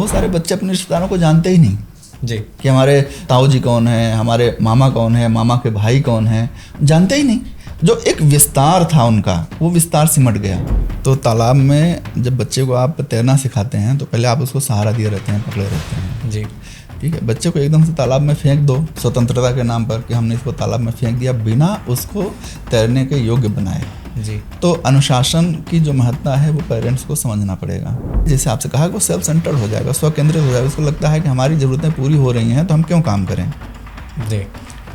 बहुत सारे बच्चे अपने रिश्तेदारों को जानते ही नहीं जी कि हमारे ताऊ जी कौन है, हमारे मामा कौन है, मामा के भाई कौन है, जानते ही नहीं। जो एक विस्तार था उनका, वो विस्तार सिमट गया। तो तालाब में जब बच्चे को आप तैरना सिखाते हैं तो पहले आप उसको सहारा दिए रहते हैं, पकड़े रहते हैं जी। ठीक है। बच्चे को एकदम से तालाब में फेंक दो स्वतंत्रता के नाम पर कि हमने इसको तालाब में फेंक दिया बिना उसको तैरने के योग्य बनाए जी। तो अनुशासन की जो महत्ता है वो पेरेंट्स को समझना पड़ेगा। जैसे आपसे कहा कि वो सेल्फ सेंटर्ड हो जाएगा, स्व केंद्रित हो जाएगा। उसको लगता है कि हमारी ज़रूरतें पूरी हो रही हैं तो हम क्यों काम करें जी।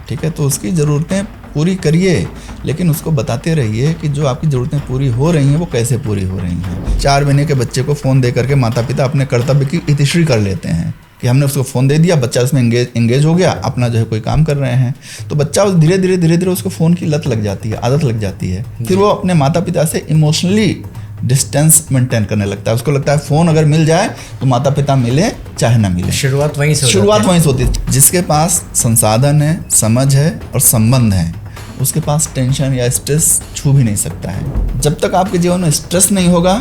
ठीक है। तो उसकी ज़रूरतें पूरी करिए, लेकिन उसको बताते रहिए कि जो आपकी ज़रूरतें पूरी हो रही हैं वो कैसे पूरी हो रही हैं। 4 महीने के बच्चे को फ़ोन दे करके माता पिता अपने कर्तव्य की इतिश्री कर लेते हैं कि हमने उसको फ़ोन दे दिया, बच्चा उसमें एंगेज हो गया, अपना जो है कोई काम कर रहे हैं। तो बच्चा धीरे धीरे उसको फ़ोन की लत लग जाती है, आदत लग जाती है। फिर वो अपने माता पिता से इमोशनली डिस्टेंस मेंटेन करने लगता है। उसको लगता है फ़ोन अगर मिल जाए तो माता पिता मिले चाहे ना मिले। शुरुआत वहीं से होती है। जिसके पास संसाधन है, समझ है और संबंध है, उसके पास टेंशन या स्ट्रेस छू भी नहीं सकता है। जब तक आपके जीवन में स्ट्रेस नहीं होगा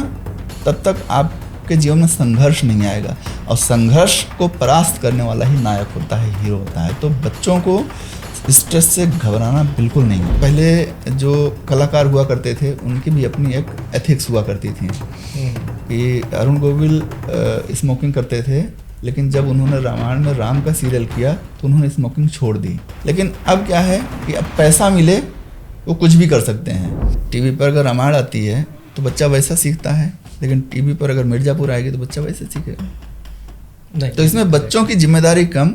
तब तक आपके जीवन में संघर्ष नहीं आएगा, और संघर्ष को परास्त करने वाला ही नायक होता है, हीरो होता है। तो बच्चों को स्ट्रेस से घबराना बिल्कुल नहीं। पहले जो कलाकार हुआ करते थे उनकी भी अपनी एक एथिक्स हुआ करती थी कि अरुण गोविल स्मोकिंग करते थे, लेकिन जब उन्होंने रामायण में राम का सीरियल किया तो उन्होंने स्मोकिंग छोड़ दी। लेकिन अब क्या है कि अब पैसा मिले वो कुछ भी कर सकते हैं। टीवी पर अगर रामायण आती है तो बच्चा वैसा सीखता है, लेकिन टीवी पर अगर मिर्जापुर आएगी तो बच्चा वैसे सीखेगा। तो इसमें बच्चों की जिम्मेदारी कम,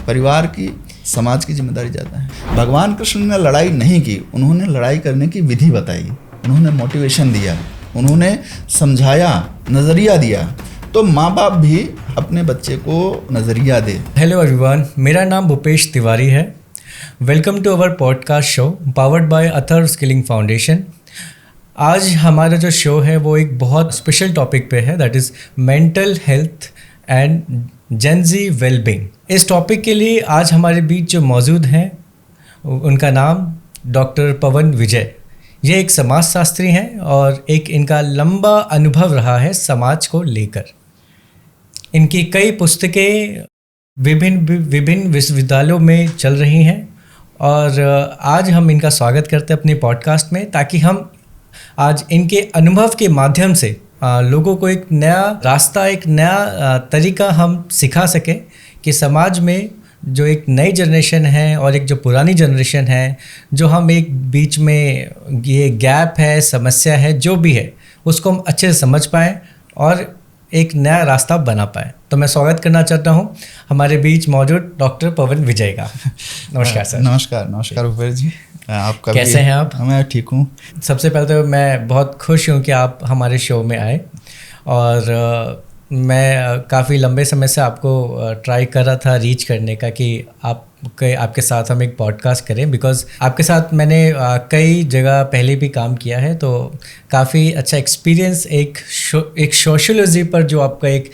परिवार की, समाज की जिम्मेदारी ज़्यादा है। भगवान कृष्ण ने लड़ाई नहीं की, उन्होंने लड़ाई करने की विधि बताई, उन्होंने मोटिवेशन दिया, उन्होंने समझाया, नज़रिया दिया। तो माँ बाप भी अपने बच्चे को नज़रिया दे। हेलो एवरीवन, मेरा नाम भूपेश तिवारी है। Welcome to our podcast show powered by Athar skilling foundation. आज हमारा जो शो है वो एक बहुत स्पेशल टॉपिक पे है, that is mental health and gen Z wellbeing. इस टॉपिक के लिए आज हमारे बीच जो मौजूद हैं उनका नाम डॉक्टर पवन विजय। ये एक समाजशास्त्री हैं और एक इनका लंबा अनुभव रहा है समाज को लेकर। इनकी कई पुस्तकें विभिन्न विश्वविद्यालयों में चल रही हैं और आज हम इनका स्वागत करते हैं अपने पॉडकास्ट में, ताकि हम आज इनके अनुभव के माध्यम से लोगों को एक नया रास्ता, एक नया तरीका हम सिखा सकें कि समाज में जो एक नई जनरेशन है और एक जो पुरानी जनरेशन है, जो हम एक बीच में ये गैप है, समस्या है, जो भी है, उसको हम अच्छे से समझ पाएँ और एक नया रास्ता बना पाए। तो मैं स्वागत करना चाहता हूँ हमारे बीच मौजूद डॉक्टर पवन विजय का। नमस्कार सर। नमस्कार भूपेश जी, आपका कैसे हैं आप? मैं ठीक हूँ। सबसे पहले तो मैं बहुत खुश हूँ कि आप हमारे शो में आए और मैं काफ़ी लंबे समय से आपको ट्राई कर रहा था रीच करने का कि आपके साथ हम एक पॉडकास्ट करें, बिकॉज़ आपके साथ मैंने कई जगह पहले भी काम किया है, तो काफ़ी अच्छा एक्सपीरियंस, एक सोशियोलॉजी पर जो आपका एक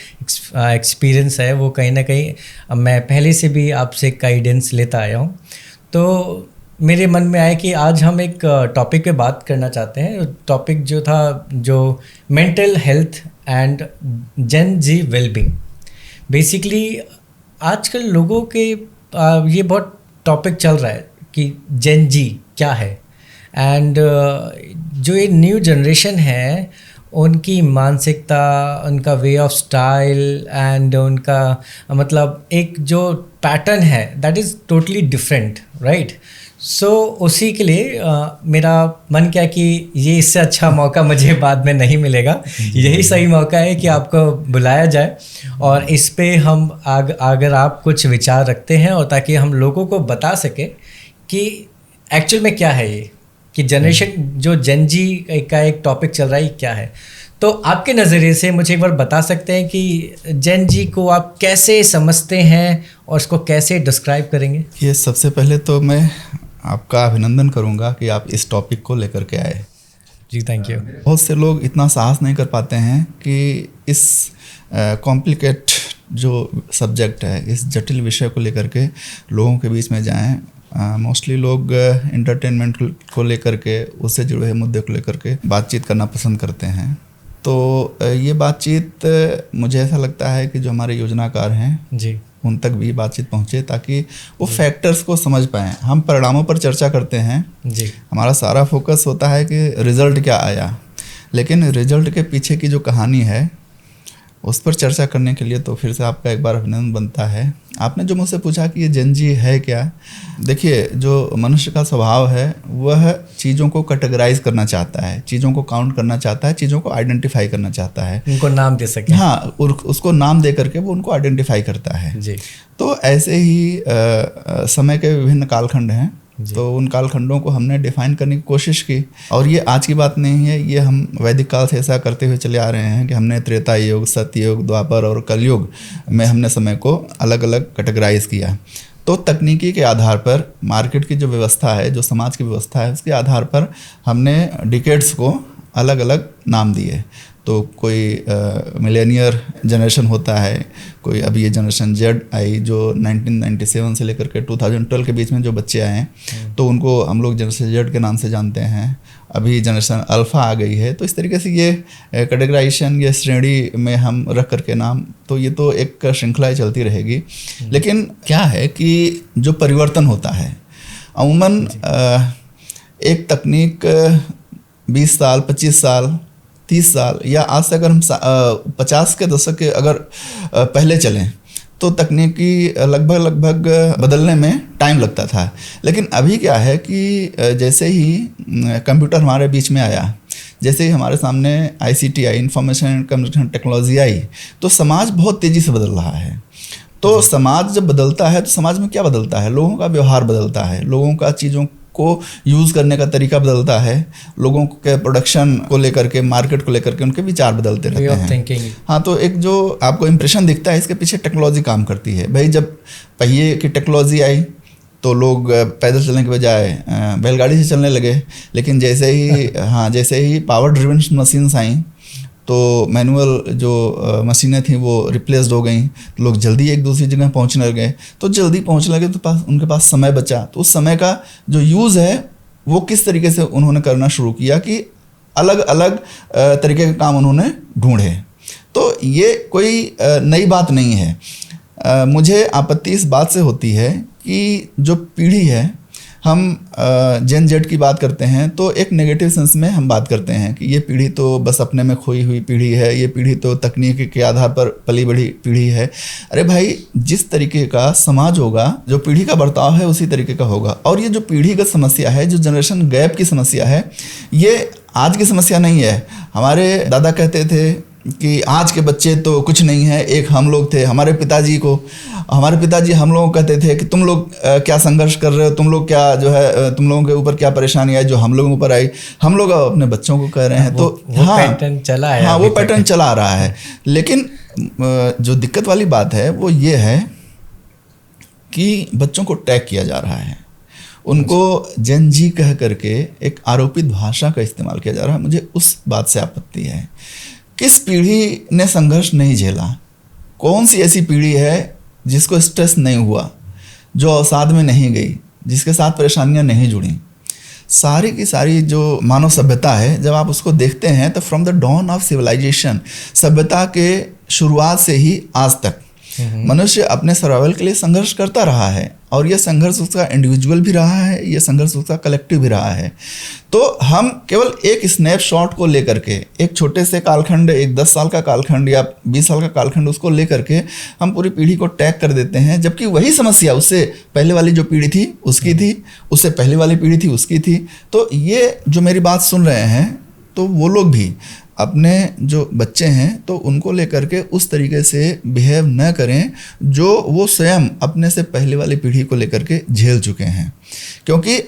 एक्सपीरियंस है वो कहीं ना कहीं मैं पहले से भी आपसे गाइडेंस लेता आया हूँ। तो मेरे मन में आया कि आज हम एक टॉपिक पे बात करना चाहते हैं। टॉपिक जो था जो mental health and gen Z wellbeing. Basically आजकल लोगों के ये बहुत टॉपिक चल रहा है कि जेन जी क्या है, एंड जो ये न्यू जनरेशन है उनकी मानसिकता, उनका वे ऑफ स्टाइल एंड उनका मतलब एक जो पैटर्न है that is totally different, right. So उसी के लिए मेरा मन क्या कि ये इससे अच्छा मौका मुझे बाद में नहीं मिलेगा। यही सही मौका है कि आपको बुलाया जाए और इस पे हम अगर आप कुछ विचार रखते हैं और ताकि हम लोगों को बता सके कि एक्चुअल में क्या है ये, कि जनरेशन जो जेन जी का एक टॉपिक चल रहा है क्या है। तो आपके नज़रिए से मुझे एक बार बता सकते हैं कि जेन जी को आप कैसे समझते हैं और इसको कैसे डिस्क्राइब करेंगे? ये सबसे पहले तो मैं आपका अभिनंदन करूंगा कि आप इस टॉपिक को लेकर के आए। जी थैंक यू। बहुत से लोग इतना साहस नहीं कर पाते हैं कि इस कॉम्प्लिकेट जो सब्जेक्ट है, इस जटिल विषय को लेकर के लोगों के बीच में जाएं। मोस्टली लोग एंटरटेनमेंट को लेकर के, उससे जुड़े हुए मुद्दे को लेकर के बातचीत करना पसंद करते हैं। तो ये बातचीत मुझे ऐसा लगता है कि जो हमारे योजनाकार हैं जी, उन तक भी बातचीत पहुँचे ताकि वो फैक्टर्स को समझ पाएँ। हम परिणामों पर चर्चा करते हैं जी, हमारा सारा फोकस होता है कि रिज़ल्ट क्या आया, लेकिन रिज़ल्ट के पीछे की जो कहानी है उस पर चर्चा करने के लिए तो फिर से आपका एक बार अभिनंदन बनता है। आपने जो मुझसे पूछा कि ये जेन जी है क्या, देखिए जो मनुष्य का स्वभाव है वह चीज़ों को कैटेगराइज करना चाहता है, चीज़ों को काउंट करना चाहता है, चीज़ों को आइडेंटिफाई करना चाहता है, उनको नाम दे सके। हाँ, और उसको नाम दे करके वो उनको आइडेंटिफाई करता है जी। तो ऐसे ही समय के विभिन्न कालखंड हैं, तो उन कालखंडों को हमने डिफाइन करने की कोशिश की। और ये आज की बात नहीं है, ये हम वैदिक काल से ऐसा करते हुए चले आ रहे हैं कि हमने त्रेता युग, सत्ययुग, द्वापर और कलयुग में हमने समय को अलग अलग कैटेगराइज किया। तो तकनीकी के आधार पर, मार्केट की जो व्यवस्था है, जो समाज की व्यवस्था है, उसके आधार पर हमने डिकेड्स को अलग अलग नाम दिए। तो कोई मिलेनियर जनरेशन होता है, कोई अभी ये जनरेशन जेड आई जो 1997 से लेकर के 2012 के बीच में जो बच्चे आए हैं तो उनको हम लोग जनरेशन जेड के नाम से जानते हैं। अभी जनरेशन अल्फ़ा आ गई है। तो इस तरीके से ये कैटेगराइजेशन, ये श्रेणी में हम रख करके नाम, तो ये तो एक श्रृंखला चलती रहेगी। लेकिन क्या है कि जो परिवर्तन होता है अमूमन एक तकनीक 20 साल, 25 साल, 30 साल या आज से अगर हम 50 के दशक के अगर पहले चलें तो तकनीकी लगभग बदलने में टाइम लगता था। लेकिन अभी क्या है कि जैसे ही कंप्यूटर हमारे बीच में आया, जैसे ही हमारे सामने ICT आई, इंफॉर्मेशन एंड कम्युनिकेशन टेक्नोलॉजी आई, तो समाज बहुत तेज़ी से बदल रहा है। तो समाज जब बदलता है तो समाज में क्या बदलता है? लोगों का व्यवहार बदलता है, लोगों का चीज़ों को यूज़ करने का तरीका बदलता है, लोगों के प्रोडक्शन को लेकर के, मार्केट को लेकर के उनके विचार बदलते रहते हैं। हाँ, तो एक जो आपको इम्प्रेशन दिखता है इसके पीछे टेक्नोलॉजी काम करती है। भाई जब पहिए की टेक्नोलॉजी आई तो लोग पैदल चलने के बजाय बैलगाड़ी से चलने लगे। लेकिन जैसे ही पावर ड्रिवन मशीन्स आई तो मैनुअल जो मशीनें थी वो रिप्लेस्ड हो गई, तो लोग जल्दी एक दूसरी जगह पहुंचने लगे। तो जल्दी पहुंचने लगे तो उनके पास समय बचा, तो उस समय का जो यूज़ है वो किस तरीके से उन्होंने करना शुरू किया कि अलग अलग तरीके के काम उन्होंने ढूंढे। तो ये कोई नई बात नहीं है। मुझे आपत्ति इस बात से होती है कि जो पीढ़ी है, हम जेन जेड की बात करते हैं तो एक नेगेटिव सेंस में हम बात करते हैं कि ये पीढ़ी तो बस अपने में खोई हुई पीढ़ी है, ये पीढ़ी तो तकनीक के आधार पर पली बढ़ी पीढ़ी है। अरे भाई, जिस तरीके का समाज होगा, जो पीढ़ी का बर्ताव है उसी तरीके का होगा। और ये जो पीढ़ीगत समस्या है, जो जनरेशन गैप की समस्या है, ये आज की समस्या नहीं है। हमारे दादा कहते थे कि आज के बच्चे तो कुछ नहीं है, एक हम लोग थे। हमारे पिताजी हम लोगों को कहते थे कि तुम लोग क्या संघर्ष कर रहे हो, तुम लोग क्या जो है, तुम लोगों के ऊपर क्या परेशानी आई जो हम लोगों के ऊपर आई, हम लोग अपने बच्चों को कह रहे हैं। तो वो पैटर्न चला है। हाँ, वो पैटर्न चला आ रहा है। लेकिन जो दिक्कत वाली बात है वो ये है कि बच्चों को टैग किया जा रहा है, उनको जेन जी कह करके एक आरोपित भाषा का इस्तेमाल किया जा रहा है। मुझे उस बात से आपत्ति है। किस पीढ़ी ने संघर्ष नहीं झेला? कौन सी ऐसी पीढ़ी है जिसको स्ट्रेस नहीं हुआ, जो अवसाद में नहीं गई, जिसके साथ परेशानियां नहीं जुड़ी? सारी की सारी जो मानव सभ्यता है, जब आप उसको देखते हैं तो from the dawn of civilisation, सभ्यता के शुरुआत से ही आज तक मनुष्य अपने सर्वाइवल के लिए संघर्ष करता रहा है। और यह संघर्ष उसका इंडिविजुअल भी रहा है, यह संघर्ष उसका कलेक्टिव भी रहा है। तो हम केवल एक स्नैपशॉट को लेकर के, एक छोटे से कालखंड, एक 10 साल का कालखंड या 20 साल का कालखंड, उसको लेकर के हम पूरी पीढ़ी को टैग कर देते हैं, जबकि वही समस्या उससे पहले वाली जो पीढ़ी थी उसकी थी, उससे पहले वाली पीढ़ी थी उसकी थी। तो ये जो मेरी बात सुन रहे हैं, तो वो लोग भी अपने जो बच्चे हैं तो उनको लेकर के उस तरीके से बिहेव न करें जो वो स्वयं अपने से पहले वाली पीढ़ी को लेकर के झेल चुके हैं। क्योंकि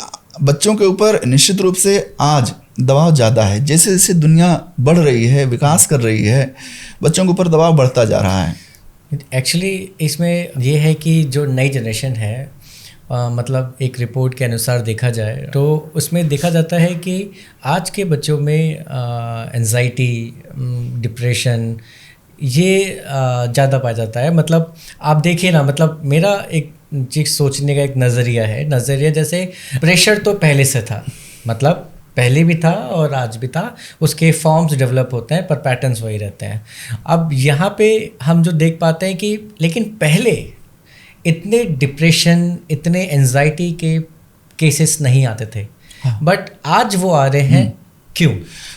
बच्चों के ऊपर निश्चित रूप से आज दबाव ज़्यादा है। जैसे जैसे दुनिया बढ़ रही है, विकास कर रही है, बच्चों के ऊपर दबाव बढ़ता जा रहा है। एक्चुअली इसमें ये है कि जो नई जनरेशन है, मतलब एक रिपोर्ट के अनुसार देखा जाए तो उसमें देखा जाता है कि आज के बच्चों में एंजाइटी, डिप्रेशन ये ज़्यादा पाया जाता है। मतलब आप देखिए ना, मतलब मेरा एक चीज़ सोचने का एक नज़रिया जैसे प्रेशर तो पहले से था, मतलब पहले भी था और आज भी था, उसके फॉर्म्स डेवलप होते हैं पर पैटर्न्स वही रहते हैं। अब यहाँ पे हम जो देख पाते हैं कि लेकिन पहले इतने डिप्रेशन, इतने एंजाइटी के केसेस नहीं आते थे, बट आज वो आ रहे हैं। क्यों?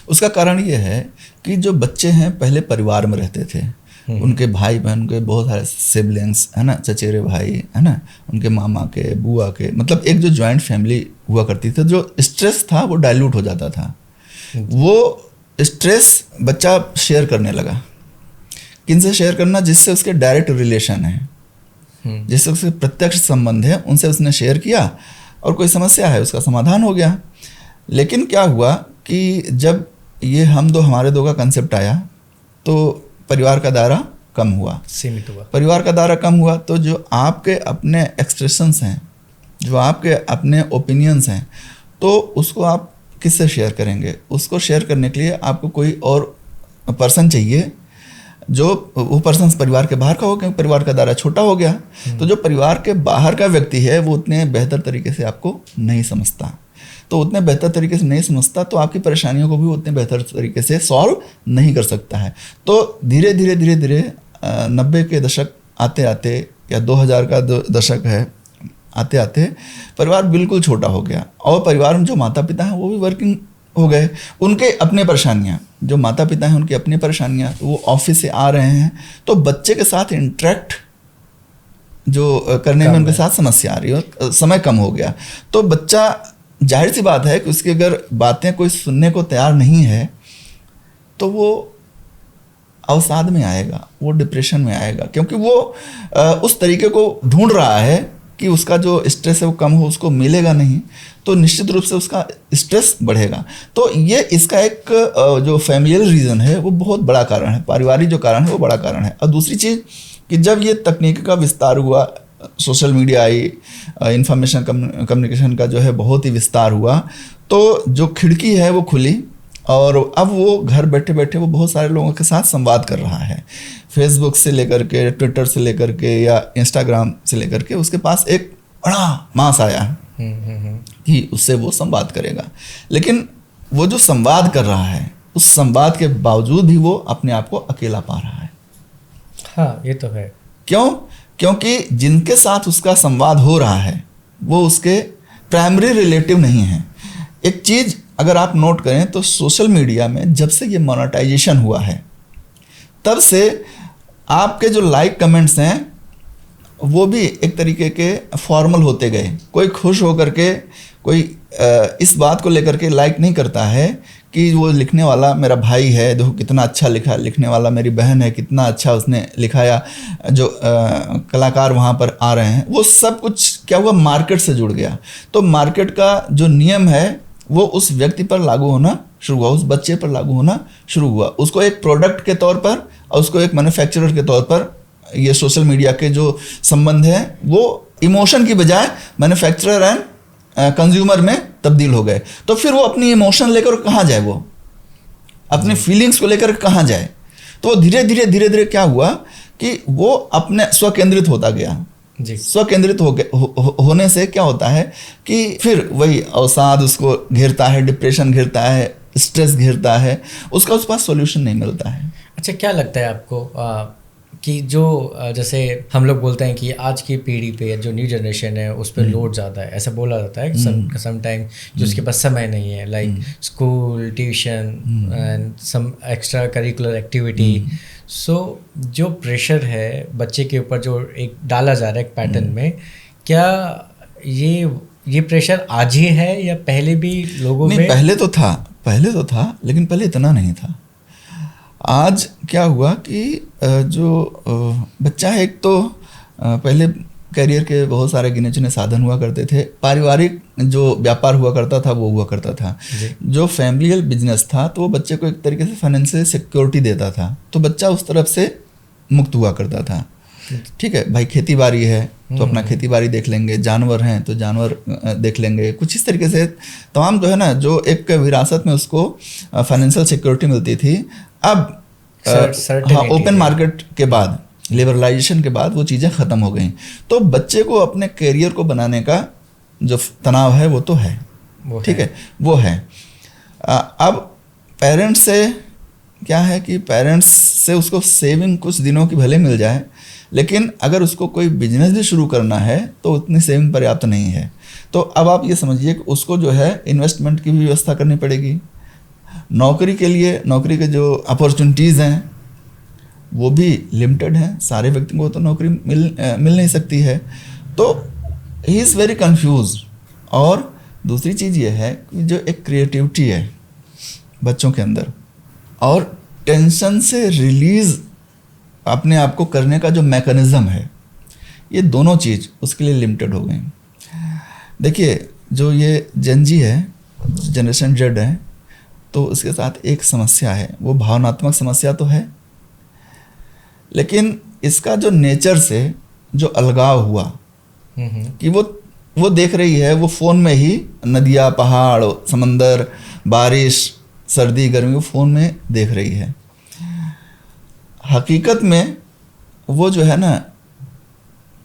उसका कारण ये है कि जो बच्चे हैं पहले परिवार में रहते थे, उनके भाई बहन के बहुत सारे सिबलिंग्स है ना, चचेरे भाई है ना, उनके मामा के, बुआ के, मतलब एक जो जॉइंट फैमिली हुआ करती थी, जो स्ट्रेस था वो डाइल्यूट हो जाता था। वो स्ट्रेस बच्चा शेयर करने लगा। किन से शेयर करना? जिससे उसके डायरेक्ट रिलेशन है, जिससे उसके प्रत्यक्ष संबंध है, उनसे उसने शेयर किया और कोई समस्या है उसका समाधान हो गया। लेकिन क्या हुआ कि जब ये हम दो हमारे दो का कंसेप्ट आया तो परिवार का दायरा कम हुआ, सीमित हुआ। परिवार का दायरा कम हुआ तो जो आपके अपने एक्सप्रेशंस हैं, जो आपके अपने ओपिनियंस हैं, तो उसको आप किससे शेयर करेंगे? उसको शेयर करने के लिए आपको कोई और पर्सन चाहिए, जो वो पर्सन परिवार के बाहर का हो, क्योंकि परिवार का दायरा छोटा हो गया। तो जो परिवार के बाहर का व्यक्ति है वो उतने बेहतर तरीके से आपको नहीं समझता, तो उतने बेहतर तरीके से नहीं समझता तो आपकी परेशानियों को भी उतने बेहतर तरीके से सॉल्व नहीं कर सकता है। तो धीरे धीरे धीरे धीरे 90 के दशक आते आते या 2000 का दशक है आते आते परिवार बिल्कुल छोटा हो गया, और परिवार में जो माता पिता हैं वो भी वर्किंग हो गए, उनके अपने परेशानियाँ, जो माता पिता हैं उनकी अपनी परेशानियाँ, वो ऑफिस से आ रहे हैं तो बच्चे के साथ इंटरेक्ट जो करने में उनके साथ समस्या आ रही है, समय कम हो गया। तो बच्चा, जाहिर सी बात है कि उसकी अगर बातें कोई सुनने को तैयार नहीं है तो वो अवसाद में आएगा, वो डिप्रेशन में आएगा, क्योंकि वो उस तरीके को ढूंढ रहा है कि उसका जो स्ट्रेस है वो कम हो, उसको मिलेगा नहीं, तो निश्चित रूप से उसका स्ट्रेस बढ़ेगा। तो ये इसका एक जो फैमिलियल रीज़न है वो बहुत बड़ा कारण है, पारिवारिक जो कारण है वो बड़ा कारण है। और दूसरी चीज़ कि जब ये तकनीक का विस्तार हुआ, सोशल मीडिया आई, इंफॉर्मेशन कम्युनिकेशन का जो है बहुत ही विस्तार हुआ, तो जो खिड़की है वो खुली और अब वो घर बैठे बैठे वो बहुत सारे लोगों के साथ संवाद कर रहा है। फेसबुक से लेकर के, ट्विटर से लेकर के या इंस्टाग्राम से लेकर के उसके पास एक बड़ा मास आया कि उससे वो संवाद करेगा। लेकिन वो जो संवाद कर रहा है उस संवाद के बावजूद भी वो अपने आप को अकेला पा रहा है। हाँ, ये तो है। क्यों? क्योंकि जिनके साथ उसका संवाद हो रहा है वो उसके प्राइमरी रिलेटिव नहीं है। एक चीज़ अगर आप नोट करें तो सोशल मीडिया में जब से ये मोनेटाइजेशन हुआ है तब से आपके जो लाइक कमेंट्स हैं वो भी एक तरीके के फॉर्मल होते गए। कोई खुश होकर के कोई इस बात को लेकर के लाइक नहीं करता है कि वो लिखने वाला मेरा भाई है, देखो कितना अच्छा लिखा, लिखने वाला मेरी बहन है, कितना अच्छा उसने लिखा, या जो कलाकार वहाँ पर आ रहे हैं, वो सब कुछ क्या हुआ, मार्केट से जुड़ गया। तो मार्केट का जो नियम है वो उस व्यक्ति पर लागू होना शुरू हुआ, उस बच्चे पर लागू होना शुरू हुआ। उसको एक प्रोडक्ट के तौर पर और उसको एक मैन्युफैक्चरर के तौर पर ये सोशल मीडिया के जो संबंध है वो इमोशन की बजाय मैन्युफैक्चरर एंड कंज्यूमर में तब्दील हो गए। तो फिर वो अपनी इमोशन लेकर कहाँ जाए, वो अपने फीलिंग्स को लेकर कहाँ जाए? तो धीरे धीरे धीरे धीरे क्या हुआ कि वो अपने स्वकेंद्रित होता गया। स्वकेंद्रित होने से क्या होता है कि फिर वही अवसाद उसको घेरता है, डिप्रेशन घेरता है, स्ट्रेस घेरता है, उसका उस पास सॉल्यूशन नहीं मिलता है। अच्छा, क्या लगता है आपको कि जो जैसे हम लोग बोलते हैं कि आज की पीढ़ी पे जो न्यू जनरेशन है उस पर लोड ज़्यादा है, ऐसा बोला जाता है सम टाइम, जो उसके पास समय नहीं है, like school, tuition and some extra curricular activity. So जो प्रेशर है बच्चे के ऊपर जो एक डाला जा रहा है एक पैटर्न में, क्या ये प्रेशर आज ही है या पहले भी लोगों में? पहले तो था, लेकिन पहले इतना नहीं था। आज क्या हुआ कि जो बच्चा है, एक तो पहले करियर के बहुत सारे गिने चुने साधन हुआ करते थे, पारिवारिक जो व्यापार हुआ करता था वो हुआ करता था, जो फैमिलियल बिजनेस था तो वो बच्चे को एक तरीके से फाइनेंशियल सिक्योरिटी देता था, तो बच्चा उस तरफ से मुक्त हुआ करता था। ठीक है भाई, खेती बाड़ी है तो अपना खेती बाड़ी देख लेंगे, जानवर हैं तो जानवर देख लेंगे, कुछ इस तरीके से तमाम जो है ना, जो एक विरासत में उसको फाइनेंशियल सिक्योरिटी मिलती थी। अब ओपन मार्केट के बाद, लिबरलाइजेशन के बाद वो चीज़ें ख़त्म हो गई, तो बच्चे को अपने करियर को बनाने का जो तनाव है वो तो है, ठीक है, वो है। अब पेरेंट्स से क्या है कि पेरेंट्स से उसको सेविंग कुछ दिनों की भले मिल जाए, लेकिन अगर उसको कोई बिजनेस भी शुरू करना है तो उतनी सेविंग पर्याप्त नहीं है। तो अब आप ये समझिए कि उसको जो है इन्वेस्टमेंट की भी व्यवस्था करनी पड़ेगी। नौकरी के लिए, नौकरी के जो अपॉर्चुनिटीज़ हैं वो भी लिमिटेड हैं, सारे व्यक्ति को तो नौकरी मिल नहीं सकती है। तो ही इज़ वेरी कंफ्यूज। और दूसरी चीज़ ये है कि जो एक क्रिएटिविटी है बच्चों के अंदर और टेंशन से रिलीज़ अपने आप को करने का जो मैकेनिज़्म है, ये दोनों चीज़ उसके लिए लिमिटेड हो गई। देखिए, जो ये जेन जी है, जनरेशन जेड है, तो उसके साथ एक समस्या है, वो भावनात्मक समस्या तो है, लेकिन इसका जो नेचर से जो अलगाव हुआ कि वो देख रही है, वो फ़ोन में ही नदियाँ, पहाड़, समंदर, बारिश, सर्दी, गर्मी वो फ़ोन में देख रही है। हकीकत में वो जो है ना,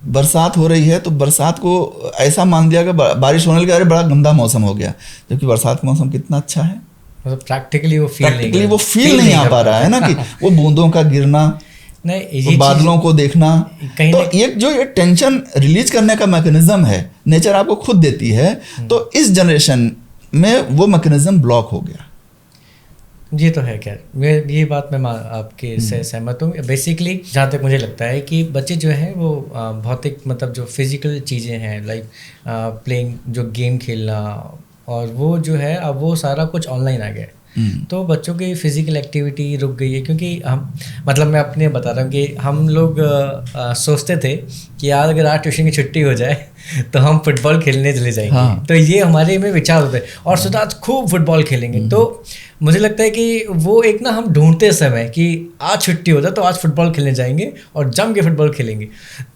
बरसात हो रही है तो बरसात को ऐसा मान लिया कि बारिश होने लगी, अरे बड़ा गंदा मौसम हो गया, जबकि बरसात का मौसम कितना अच्छा है। मतलब प्रैक्टिकली वो फील नहीं आ पा रहा है ना कि वो बूंदों का गिरना, नहीं, बादलों को देखना। तो ये टेंशन रिलीज करने का मैकेनिज्म है, नेचर आपको खुद देती है। तो इस जनरेशन में वो मैकेनिज्म ब्लॉक हो गया। ये तो है। खैर, मैं ये बात मैं आपके से सहमत हूँ। बेसिकली जहाँ तक मुझे लगता है कि बच्चे जो हैं वो भौतिक, मतलब जो फिजिकल चीज़ें हैं, लाइक प्लेइंग, जो गेम खेलना, और वो जो है अब वो सारा कुछ ऑनलाइन आ गया है। तो बच्चों की फिजिकल एक्टिविटी रुक गई है, क्योंकि हम, मतलब मैं अपने बता रहा हूँ कि हम लोग सोचते थे कि यार अगर आज ट्यूशन की छुट्टी हो जाए तो हम फुटबॉल खेलने चले जाएंगे। हाँ। तो ये हमारे में विचार होते हैं, और सोचा आज खूब फुटबॉल खेलेंगे। तो मुझे लगता है कि वो एक ना हम ढूंढते समय कि आज छुट्टी हो जाए तो आज फुटबॉल खेलने जाएंगे और जम के फुटबॉल खेलेंगे।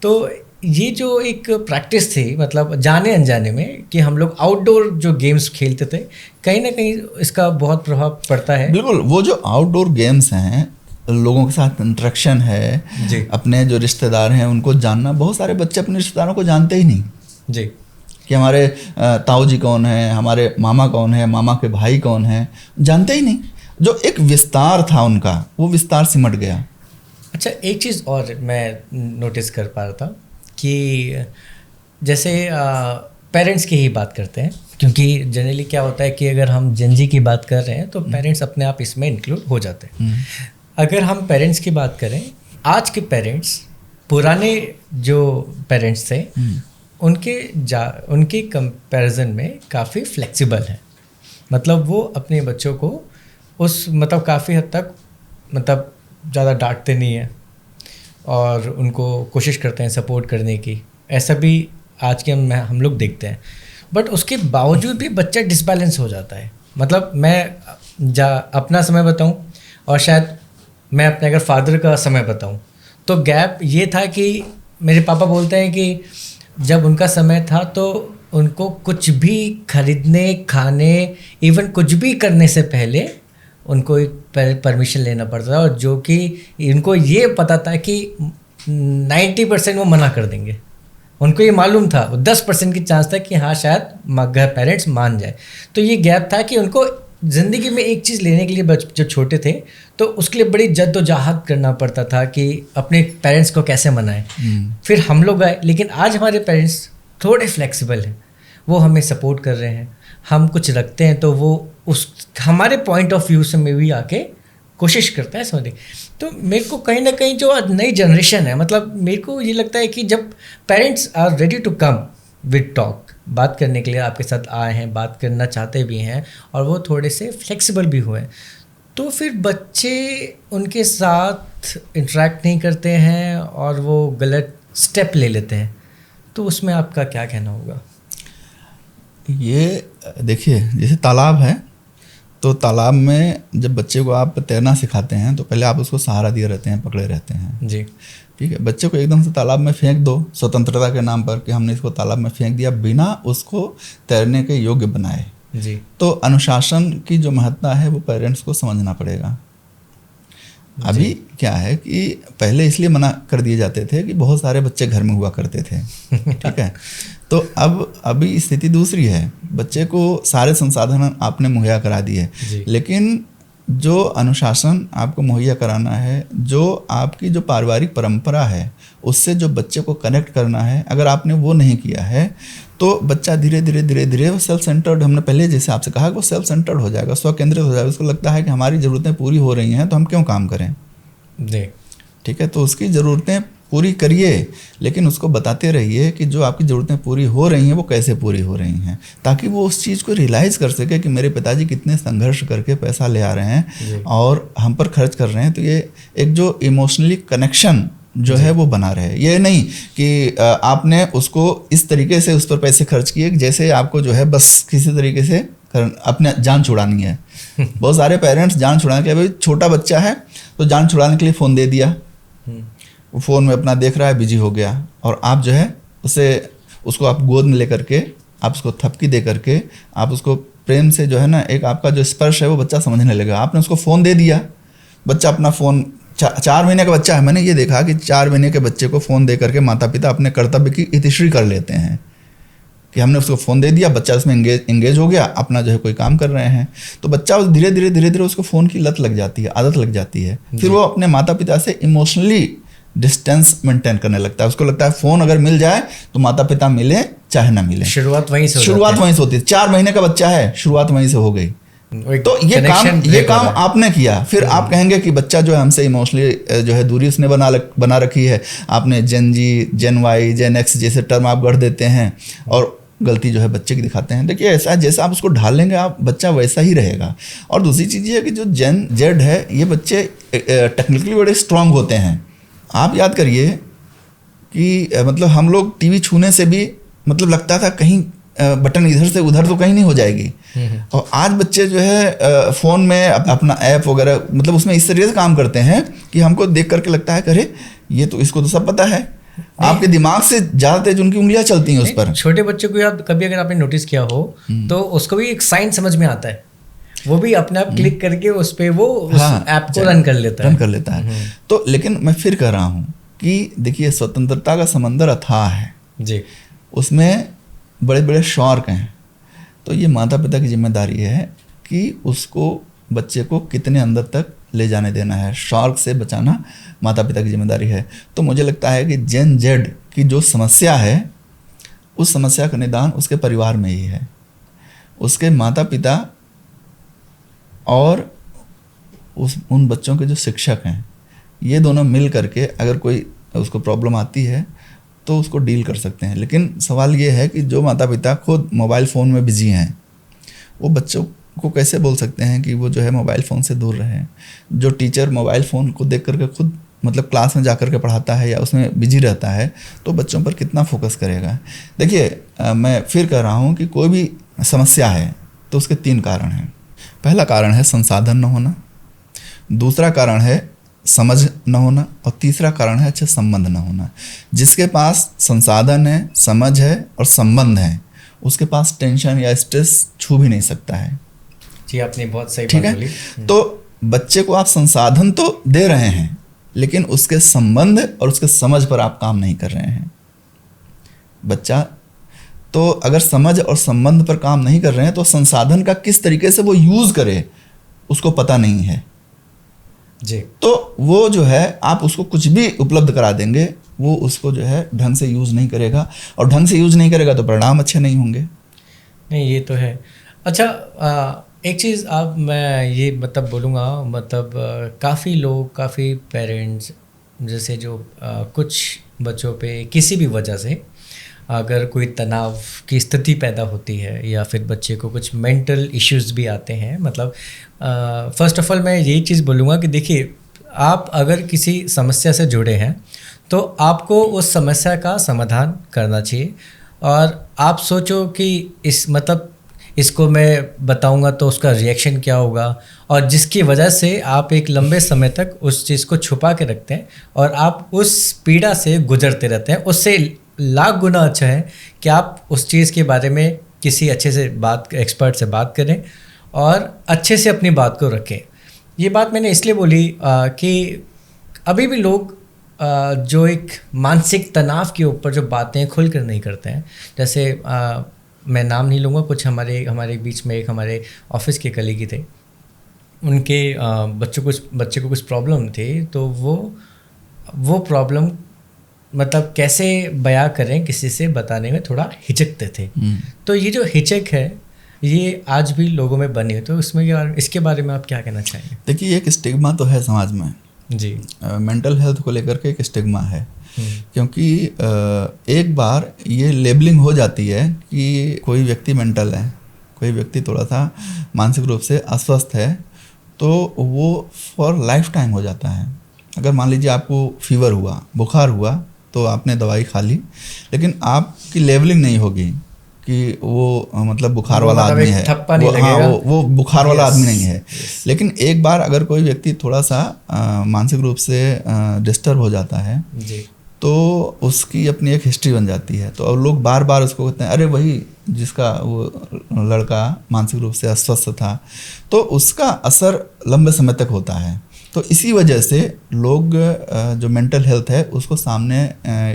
तो ये जो एक प्रैक्टिस थी, मतलब जाने अनजाने में, कि हम लोग आउटडोर जो गेम्स खेलते थे, कहीं ना कहीं इसका बहुत प्रभाव पड़ता है। बिल्कुल, वो जो आउटडोर गेम्स हैं, लोगों के साथ इंटरेक्शन है जी, अपने जो रिश्तेदार हैं उनको जानना। बहुत सारे बच्चे अपने रिश्तेदारों को जानते ही नहीं जी, कि हमारे ताऊ जी कौन है, हमारे मामा कौन है, मामा के भाई कौन है, जानते ही नहीं। जो एक विस्तार था उनका, वो विस्तार सिमट गया। अच्छा, एक चीज़ और मैं नोटिस कर पा रहा था कि जैसे पेरेंट्स की ही बात करते हैं, क्योंकि जनरली क्या होता है कि अगर हम जेन जी की बात कर रहे हैं तो पेरेंट्स अपने आप इसमें इंक्लूड हो जाते हैं। अगर हम पेरेंट्स की बात करें, आज के पेरेंट्स पुराने जो पेरेंट्स थे उनके कंपैरिजन में काफ़ी फ्लेक्सिबल हैं। मतलब वो अपने बच्चों को मतलब काफ़ी हद तक, मतलब ज़्यादा डांटते नहीं हैं और उनको कोशिश करते हैं सपोर्ट करने की। ऐसा भी आज के हम लोग देखते हैं। बट उसके बावजूद भी बच्चा डिसबैलेंस हो जाता है। मतलब मैं अपना समय बताऊं, और शायद मैं अपने अगर फादर का समय बताऊं, तो गैप ये था कि मेरे पापा बोलते हैं कि जब उनका समय था तो उनको कुछ भी खरीदने, खाने, इवन कुछ भी करने से पहले उनको एक परमिशन लेना पड़ता था, और जो कि इनको ये पता था कि 90% वो मना कर देंगे। उनको ये मालूम था, 10% की चांस था कि हाँ शायद पेरेंट्स मान जाए। तो ये गैप था कि उनको ज़िंदगी में एक चीज़ लेने के लिए जब छोटे थे तो उसके लिए बड़ी जद्दोजहद करना पड़ता था कि अपने पेरेंट्स को कैसे मनाएं। फिर हम लोग आए, लेकिन आज हमारे पेरेंट्स थोड़े फ्लेक्सिबल हैं, वो हमें सपोर्ट कर रहे हैं। हम कुछ रखते हैं तो वो हमारे पॉइंट ऑफ व्यू से में भी आके कोशिश करता है समझने। तो मेरे को कहीं ना कहीं जो नई जनरेशन है, मतलब मेरे को ये लगता है कि जब parents are ready to come with talk, बात करने के लिए आपके साथ आए हैं, बात करना चाहते भी हैं, और वो थोड़े से फ्लेक्सिबल भी हुए, तो फिर बच्चे उनके साथ इंटरेक्ट नहीं करते हैं और वो गलत स्टेप ले लेते हैं। तो उसमें आपका क्या कहना होगा? ये देखिए, जैसे तालाब है, तो तालाब में जब बच्चे को आप तैरना सिखाते हैं तो पहले आप उसको सहारा दिए रहते हैं, पकड़े रहते हैं जी, ठीक है। बच्चे को एकदम से तालाब में फेंक दो स्वतंत्रता के नाम पर कि हमने इसको तालाब में फेंक दिया, बिना उसको तैरने के योग्य बनाए जी। तो अनुशासन की जो महत्ता है वो पेरेंट्स को समझना पड़ेगा। अभी क्या है कि पहले इसलिए मना कर दिए जाते थे कि बहुत सारे बच्चे घर में हुआ करते थे, ठीक है। तो अब अभी स्थिति दूसरी है, बच्चे को सारे संसाधन आपने मुहैया करा दिए, लेकिन जो अनुशासन आपको मुहैया कराना है, जो आपकी जो पारिवारिक परंपरा है, उससे जो बच्चे को कनेक्ट करना है, अगर आपने वो नहीं किया है तो बच्चा धीरे धीरे वो सेल्फ सेंटर्ड, हमने पहले जैसे आपसे कहा, वो सेल्फ सेंटर्ड हो जाएगा, स्व केंद्रित हो जाएगा। उसको लगता है कि हमारी ज़रूरतें पूरी हो रही हैं तो हम क्यों काम करें, ठीक है। तो उसकी ज़रूरतें पूरी करिए, लेकिन उसको बताते रहिए कि जो आपकी ज़रूरतें पूरी हो रही हैं वो कैसे पूरी हो रही हैं, ताकि वो उस चीज़ को रियलाइज़ कर सके कि मेरे पिताजी कितने संघर्ष करके पैसा ले आ रहे हैं और हम पर खर्च कर रहे हैं। तो ये एक जो इमोशनली कनेक्शन जो है वो बना रहे। ये नहीं कि आपने उसको इस तरीके से उस पर पैसे खर्च किए जैसे आपको जो है बस किसी तरीके से अपने जान छुड़ानी है। बहुत सारे पेरेंट्स जान छुड़ाने के लिए, भाई छोटा बच्चा है तो जान छुड़ाने के लिए फ़ोन दे दिया, वो फ़ोन में अपना देख रहा है, बिजी हो गया, और आप जो है उसको आप गोद में लेकर के, आप उसको थपकी दे करके, आप उसको प्रेम से जो है ना, एक आपका जो स्पर्श है वो बच्चा समझने लगेगा। आपने उसको फ़ोन दे दिया, बच्चा अपना फ़ोन 4 महीने का बच्चा है, मैंने ये देखा कि 4 महीने के बच्चे को फ़ोन दे करके माता पिता अपने कर्तव्य की इतिश्री कर लेते हैं कि हमने उसको फ़ोन दे दिया, बच्चा उसमें इंगेज हो गया, अपना जो है कोई काम कर रहे हैं। तो बच्चा धीरे धीरे उसको फ़ोन की लत लग जाती है, आदत लग जाती है, फिर वो अपने माता पिता से इमोशनली डिस्टेंस मेंटेन करने लगता है। उसको लगता है फ़ोन अगर मिल जाए तो माता पिता मिले चाहे ना मिले। शुरुआत वहीं से होती है। 4 महीने का बच्चा है, शुरुआत वहीं से हो गई। तो ये काम आपने किया, फिर आप कहेंगे कि बच्चा जो है हमसे इमोशनली जो है दूरी उसने बना रखी है। आपने जेन जी, जेन वाई, जेन एक्स जैसे टर्म आप गढ़ देते हैं और गलती जो है बच्चे की दिखाते हैं। देखिए ऐसा जैसा आप उसको ढाल लेंगे आप, बच्चा वैसा ही रहेगा। और दूसरी चीज़ ये है कि जो जेन जेड है, ये बच्चे टेक्निकली बड़े स्ट्रांग होते हैं। आप याद करिए कि मतलब हम लोग टीवी छूने से भी मतलब लगता था कहीं बटन इधर से उधर तो कहीं नहीं हो जाएगी, और आज बच्चे जो है फ़ोन में अपना ऐप वगैरह मतलब उसमें इस तरीके से काम करते हैं कि हमको देख करके लगता है अरे ये तो इसको तो सब पता है। आपके दिमाग से ज़्यादा तेज उनकी उंगलियां चलती हैं उस पर। छोटे बच्चे को याद कभी अगर आपने नोटिस किया हो तो उसको भी एक साइन समझ में आता है, वो भी अपने आप क्लिक करके उस पर वो ऐप को रन कर लेता है। तो लेकिन मैं फिर कह रहा हूँ कि देखिए स्वतंत्रता का समंदर अथाह है जी, उसमें बड़े बड़े शार्क हैं। तो ये माता पिता की जिम्मेदारी है कि उसको बच्चे को कितने अंदर तक ले जाने देना है, शार्क से बचाना माता पिता की जिम्मेदारी है। तो मुझे लगता है कि जेन जेड की जो समस्या है उस समस्या का निदान उसके परिवार में ही है। उसके माता पिता और उन बच्चों के जो शिक्षक हैं, ये दोनों मिल करके अगर कोई उसको प्रॉब्लम आती है तो उसको डील कर सकते हैं। लेकिन सवाल ये है कि जो माता पिता खुद मोबाइल फ़ोन में बिजी हैं, वो बच्चों को कैसे बोल सकते हैं कि वो जो है मोबाइल फ़ोन से दूर रहें। जो टीचर मोबाइल फ़ोन को देख करके खुद मतलब क्लास में जा कर के पढ़ाता है या उसमें बिजी रहता है, तो बच्चों पर कितना फोकस करेगा। देखिए मैं फिर कह रहा हूँ कि कोई भी समस्या है तो उसके 3 कारण हैं। पहला कारण है संसाधन न होना, दूसरा कारण है समझ न होना, और तीसरा कारण है अच्छे संबंध न होना। जिसके पास संसाधन है, समझ है और संबंध है, उसके पास टेंशन या स्ट्रेस छू भी नहीं सकता है। जी आपने बहुत सही बात बोली। तो बच्चे को आप संसाधन तो दे रहे हैं, लेकिन उसके संबंध और उसके समझ पर आप काम नहीं कर रहे हैं। बच्चा तो अगर समझ और संबंध पर काम नहीं कर रहे हैं तो संसाधन का किस तरीके से वो यूज़ करे उसको पता नहीं है जी। तो वो जो है आप उसको कुछ भी उपलब्ध करा देंगे, वो उसको जो है ढंग से यूज़ नहीं करेगा, और ढंग से यूज़ नहीं करेगा तो परिणाम अच्छे नहीं होंगे। नहीं ये तो है। अच्छा एक चीज़ आप मैं ये मतलब बोलूँगा, मतलब काफ़ी लोग, काफ़ी पेरेंट्स जैसे जो कुछ बच्चों पे किसी भी वजह से अगर कोई तनाव की स्थिति पैदा होती है या फिर बच्चे को कुछ मेंटल इश्यूज़ भी आते हैं, मतलब फ़र्स्ट ऑफ ऑल मैं यही चीज़ बोलूँगा कि देखिए आप अगर किसी समस्या से जुड़े हैं तो आपको उस समस्या का समाधान करना चाहिए, और आप सोचो कि मतलब इसको मैं बताऊंगा तो उसका रिएक्शन क्या होगा, और जिसकी वजह से आप एक लंबे समय तक उस चीज़ को छुपा के रखते हैं और आप उस पीड़ा से गुजरते रहते हैं। उससे लाख गुना अच्छा है कि आप उस चीज़ के बारे में किसी अच्छे से एक्सपर्ट से बात करें और अच्छे से अपनी बात को रखें। ये बात मैंने इसलिए बोली कि अभी भी लोग जो एक मानसिक तनाव के ऊपर जो बातें खुलकर नहीं करते हैं, जैसे मैं नाम नहीं लूँगा, कुछ हमारे बीच में एक हमारे ऑफिस के कलीग ही थे, उनके बच्चे को कुछ प्रॉब्लम थी, तो वो प्रॉब्लम मतलब कैसे बयां करें किसी से बताने में थोड़ा हिचकते थे। तो ये जो हिचक है ये आज भी लोगों में बनी है, तो इसके बारे में आप क्या कहना चाहेंगे? देखिए, एक स्टिग्मा तो है समाज में जी, मेंटल हेल्थ को लेकर के एक स्टिग्मा है, क्योंकि एक बार ये लेबलिंग हो जाती है कि कोई व्यक्ति मेंटल है, कोई व्यक्ति थोड़ा सा मानसिक रूप से अस्वस्थ है, तो वो फॉर लाइफ टाइम हो जाता है। अगर मान लीजिए आपको फीवर हुआ, बुखार हुआ, तो आपने दवाई खा ली, लेकिन आपकी लेवलिंग नहीं होगी कि वो मतलब बुखार वाला आदमी है, वो बुखार वाला आदमी नहीं है। लेकिन एक बार अगर कोई व्यक्ति थोड़ा सा मानसिक रूप से डिस्टर्ब हो जाता है जी, तो उसकी अपनी एक हिस्ट्री बन जाती है। तो अब लोग बार बार उसको कहते हैं, अरे वही जिसका वो लड़का मानसिक रूप से अस्वस्थ था, तो उसका असर लंबे समय तक होता है। तो इसी वजह से लोग जो मेंटल हेल्थ है उसको सामने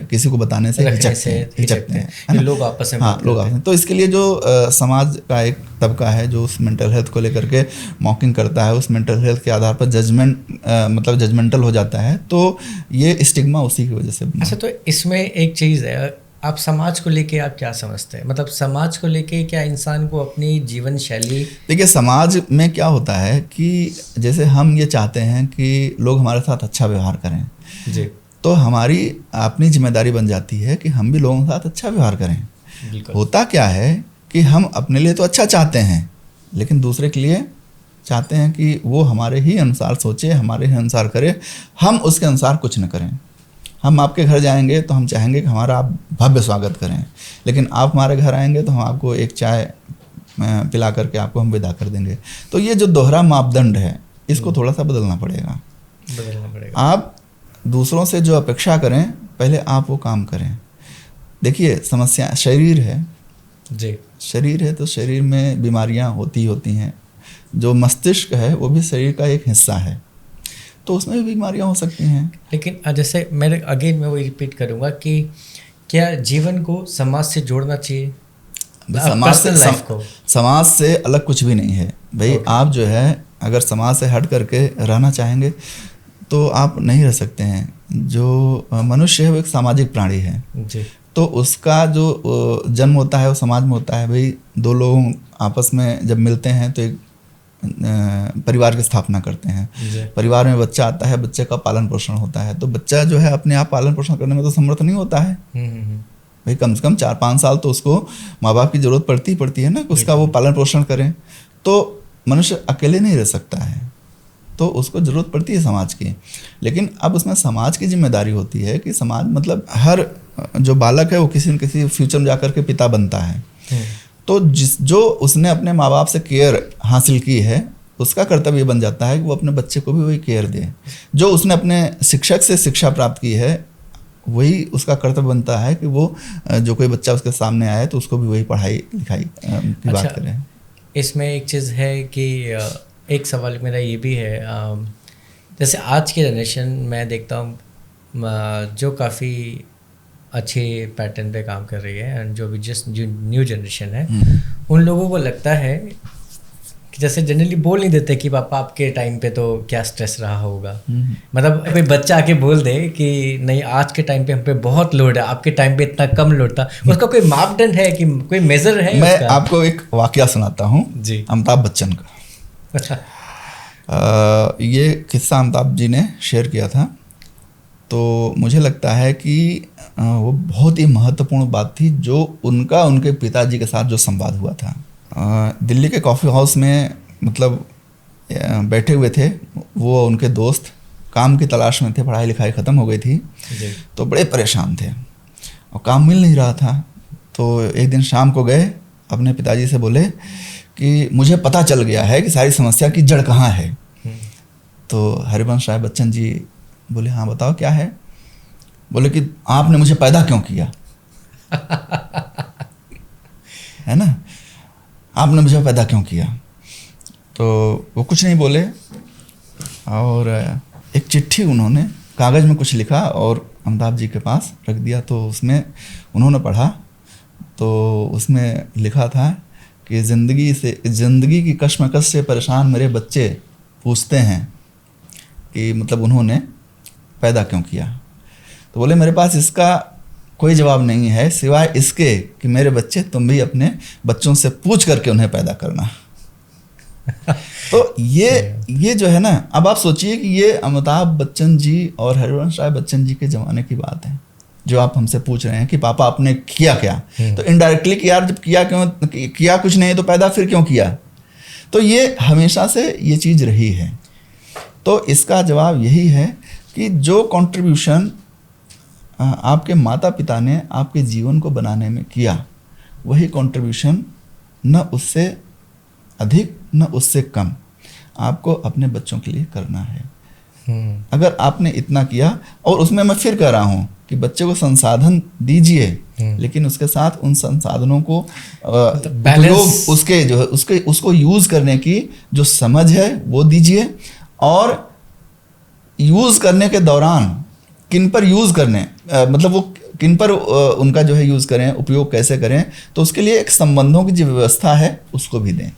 किसी को बताने से हिचकते हैं, लोग आपस में। हाँ, लोग आपस में। तो इसके लिए जो समाज का एक तबका है जो उस मेंटल हेल्थ को लेकर के मॉकिंग करता है, उस मेंटल हेल्थ के आधार पर मतलब जजमेंटल हो जाता है, तो ये स्टिग्मा उसी की वजह से बना। अच्छा, तो इसमें एक चीज़ है, आप समाज को लेके आप क्या समझते हैं? मतलब समाज को लेके क्या इंसान को अपनी जीवन शैली? देखिए, समाज में क्या होता है कि जैसे हम ये चाहते हैं कि लोग हमारे साथ अच्छा व्यवहार करें जी, तो हमारी अपनी जिम्मेदारी बन जाती है कि हम भी लोगों के साथ अच्छा व्यवहार करें। होता क्या है कि हम अपने लिए तो अच्छा चाहते हैं, लेकिन दूसरे के लिए चाहते हैं कि वो हमारे ही अनुसार सोचे, हमारे ही अनुसार करे, हम उसके अनुसार कुछ न करें। हम आपके घर जाएंगे तो हम चाहेंगे कि हमारा आप भव्य स्वागत करें, लेकिन आप हमारे घर आएंगे तो हम आपको एक चाय पिला करके आपको हम विदा कर देंगे। तो ये जो दोहरा मापदंड है इसको थोड़ा सा बदलना पड़ेगा। आप दूसरों से जो अपेक्षा करें, पहले आप वो काम करें। देखिए, समस्या शरीर है जी, शरीर है तो शरीर में बीमारियां होती हैं। जो मस्तिष्क है वो भी शरीर का एक हिस्सा है, तो उसमें भी बीमारियां हो सकती हैं। लेकिन जैसे मैं वही रिपीट करूँगा कि क्या जीवन को समाज से जोड़ना चाहिए? समाज से अलग कुछ भी नहीं है भाई। आप जो है अगर समाज से हट करके रहना चाहेंगे तो आप नहीं रह सकते हैं। जो मनुष्य है वो एक सामाजिक प्राणी है जी, तो उसका जो जन्म होता है वो समाज में होता है। भाई, दो लोग आपस में जब मिलते हैं तो एक परिवार की स्थापना करते हैं। परिवार में बच्चा आता है, बच्चे का पालन पोषण होता है। तो बच्चा जो है अपने आप पालन पोषण करने में तो समर्थ नहीं होता है। भाई, कम से कम 4-5 साल तो उसको माँ बाप की जरूरत पड़ती है ना, कि उसका वो पालन पोषण करें। तो मनुष्य अकेले नहीं रह सकता है, तो उसको ज़रूरत पड़ती है समाज की। लेकिन अब उसमें समाज की जिम्मेदारी होती है कि समाज मतलब हर जो बालक है वो किसी न किसी फ्यूचर में जाकर के पिता बनता है। तो जो उसने अपने माँ बाप से केयर हासिल की है उसका कर्तव्य बन जाता है कि वो अपने बच्चे को भी वही केयर दे। जो उसने अपने शिक्षक से शिक्षा प्राप्त की है वही उसका कर्तव्य बनता है कि वो जो कोई बच्चा उसके सामने आए तो उसको भी वही पढ़ाई लिखाई की बात करें। इसमें एक चीज़ है कि एक सवाल मेरा ये भी है, जैसे आज की जनरेशन मैं देखता हूँ जो काफ़ी अच्छे पैटर्न पे काम कर रही है, एंड जो न्यू जनरेशन है उन लोगों को लगता है कि जैसे जनरली बोल नहीं देते कि पापा आपके टाइम पे तो क्या स्ट्रेस रहा होगा। मतलब कोई बच्चा आके बोल दे कि नहीं आज के टाइम पे हम पे बहुत लोड है, आपके टाइम पे इतना कम लोड था। उसका कोई मापदंड है कि कोई मेजर है? मैं आपको एक वाकया सुनाता हूँ जी, अमिताभ बच्चन का। ये किस्सा अमिताभ जी ने शेयर किया था, तो मुझे लगता है कि वो बहुत ही महत्वपूर्ण बात थी जो उनके पिताजी के साथ जो संवाद हुआ था। दिल्ली के कॉफ़ी हाउस में मतलब बैठे हुए थे वो, उनके दोस्त काम की तलाश में थे, पढ़ाई लिखाई ख़त्म हो गई थी तो बड़े परेशान थे और काम मिल नहीं रहा था। तो एक दिन शाम को गए, अपने पिताजी से बोले कि मुझे पता चल गया है कि सारी समस्या की जड़ कहाँ है। तो हरिवंश राय बच्चन जी बोले, हाँ बताओ क्या है। बोले कि आपने मुझे पैदा क्यों किया है ना, आपने मुझे पैदा क्यों किया। तो वो कुछ नहीं बोले। और एक चिट्ठी उन्होंने कागज़ में कुछ लिखा और अमिताभ जी के पास रख दिया। तो उसमें उन्होंने पढ़ा तो उसमें लिखा था कि ज़िंदगी की कश्मकश से परेशान मेरे बच्चे पूछते हैं कि मतलब उन्होंने पैदा क्यों किया। तो बोले मेरे पास इसका कोई जवाब नहीं है सिवाय इसके कि मेरे बच्चे तुम भी अपने बच्चों से पूछ करके उन्हें पैदा करना। तो ये जो है ना, अब आप सोचिए कि ये अमिताभ बच्चन जी और हरिवंश राय बच्चन जी के ज़माने की बात है जो आप हमसे पूछ रहे हैं कि पापा आपने किया क्या। तो इनडायरेक्टली कि यार जब किया क्यों, किया कुछ नहीं तो पैदा फिर क्यों किया। तो ये हमेशा से ये चीज़ रही है। तो इसका जवाब यही है कि जो कंट्रीब्यूशन आपके माता पिता ने आपके जीवन को बनाने में किया वही कंट्रीब्यूशन न उससे अधिक न उससे कम आपको अपने बच्चों के लिए करना है। अगर आपने इतना किया, और उसमें मैं फिर कह रहा हूँ कि बच्चे को संसाधन दीजिए लेकिन उसके साथ उन संसाधनों को उपयोग उसके जो है उसको यूज़ करने की जो समझ है वो दीजिए। और यूज़ करने के दौरान किन पर यूज़ करने, मतलब वो किन पर उनका जो है यूज़ करें, उपयोग कैसे करें, तो उसके लिए एक संबंधों की जो व्यवस्था है उसको भी दें।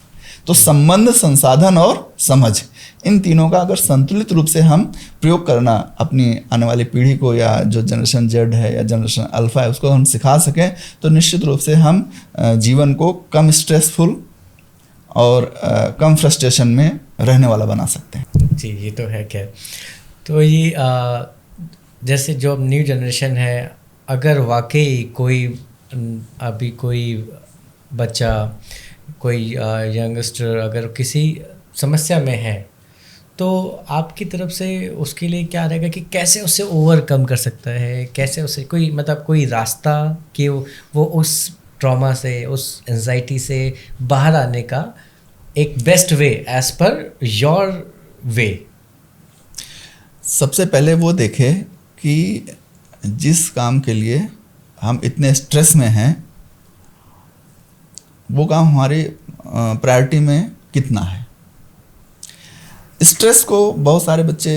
तो संबंध, संसाधन और समझ, इन तीनों का अगर संतुलित रूप से हम प्रयोग करना अपनी आने वाली पीढ़ी को, या जो जनरेशन जेड है या जनरेशन अल्फा है उसको हम सिखा सकें, तो निश्चित रूप से हम जीवन को कम स्ट्रेसफुल और कम फ्रस्ट्रेशन में रहने वाला बना सकते हैं। जी, ये तो है। क्या तो ये जैसे जो न्यू जनरेशन है, अगर वाकई कोई अभी कोई बच्चा, कोई यंगस्टर अगर किसी समस्या में है तो आपकी तरफ से उसके लिए क्या रहेगा कि कैसे उसे ओवरकम कर सकता है, कैसे उसे कोई मतलब कोई रास्ता कि वो उस ट्रॉमा से, उस एंजाइटी से बाहर आने का एक best way as per your way? सबसे पहले वो देखे कि जिस काम के लिए हम इतने स्ट्रेस में हैं वो काम हमारी प्रायोरिटी में कितना है। स्ट्रेस को बहुत सारे बच्चे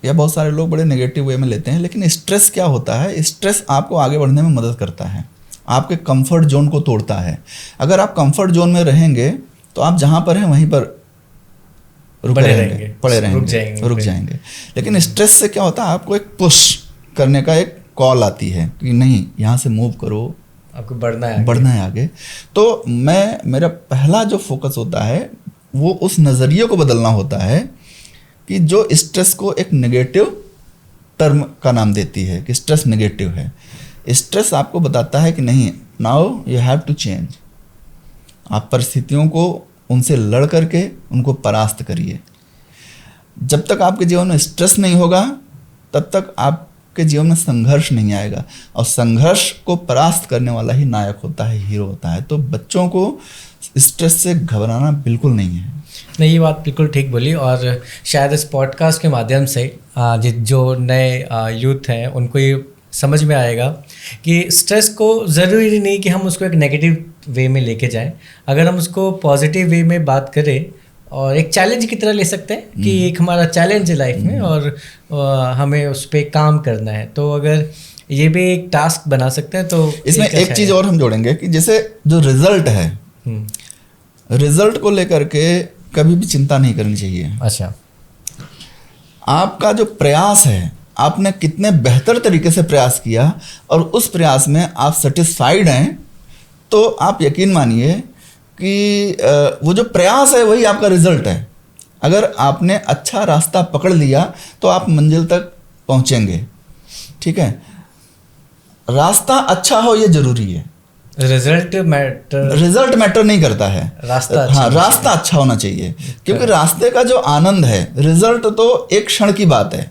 या बहुत सारे लोग बड़े नेगेटिव वे में लेते हैं, लेकिन स्ट्रेस क्या होता है? स्ट्रेस आपको आगे बढ़ने में मदद करता है, आपके कंफर्ट जोन को तोड़ता है। अगर आप कंफर्ट जोन में रहेंगे तो आप जहाँ पर हैं वहीं पर रुक जाएंगे। लेकिन स्ट्रेस से क्या होता है? आपको एक पुश करने का एक कॉल आती है कि नहीं, यहाँ से मूव करो, आपको बढ़ना है आगे। तो मेरा पहला जो फोकस होता है वो उस नज़रिए को बदलना होता है कि जो स्ट्रेस को एक नेगेटिव टर्म का नाम देती है कि स्ट्रेस नेगेटिव है। स्ट्रेस आपको बताता है कि नहीं, now you have to change. आप परिस्थितियों को उनसे लड़ करके उनको परास्त करिए। जब तक आपके जीवन में स्ट्रेस नहीं होगा तब तक आपके जीवन में संघर्ष नहीं आएगा, और संघर्ष को परास्त करने वाला ही नायक होता है, हीरो होता है। तो बच्चों को स्ट्रेस से घबराना बिल्कुल नहीं है। नहीं, ये बात बिल्कुल ठीक बोली। और शायद इस पॉडकास्ट के माध्यम से जो नए यूथ हैं उनको ये समझ में आएगा कि स्ट्रेस को ज़रूरी नहीं कि हम उसको एक नेगेटिव वे में लेके जाएं। अगर हम उसको पॉजिटिव वे में बात करें और एक चैलेंज की तरह ले सकते हैं कि एक हमारा चैलेंज है लाइफ में और हमें उस पर काम करना है, तो अगर ये भी एक टास्क बना सकते हैं। तो इसमें एक चीज़ और हम जोड़ेंगे कि जैसे जो रिजल्ट है, रिजल्ट को लेकर के कभी भी चिंता नहीं करनी चाहिए। अच्छा, आपका जो प्रयास है, आपने कितने बेहतर तरीके से प्रयास किया और उस प्रयास में आप सेटिस्फाइड हैं, तो आप यकीन मानिए कि वो जो प्रयास है वही आपका रिजल्ट है। अगर आपने अच्छा रास्ता पकड़ लिया तो आप मंजिल तक पहुंचेंगे। ठीक है, रास्ता अच्छा हो ये जरूरी है, रिजल्ट मैटर नहीं करता है। रास्ता अच्छा होना चाहिए, क्योंकि रास्ते का जो आनंद है, रिजल्ट तो एक क्षण की बात है,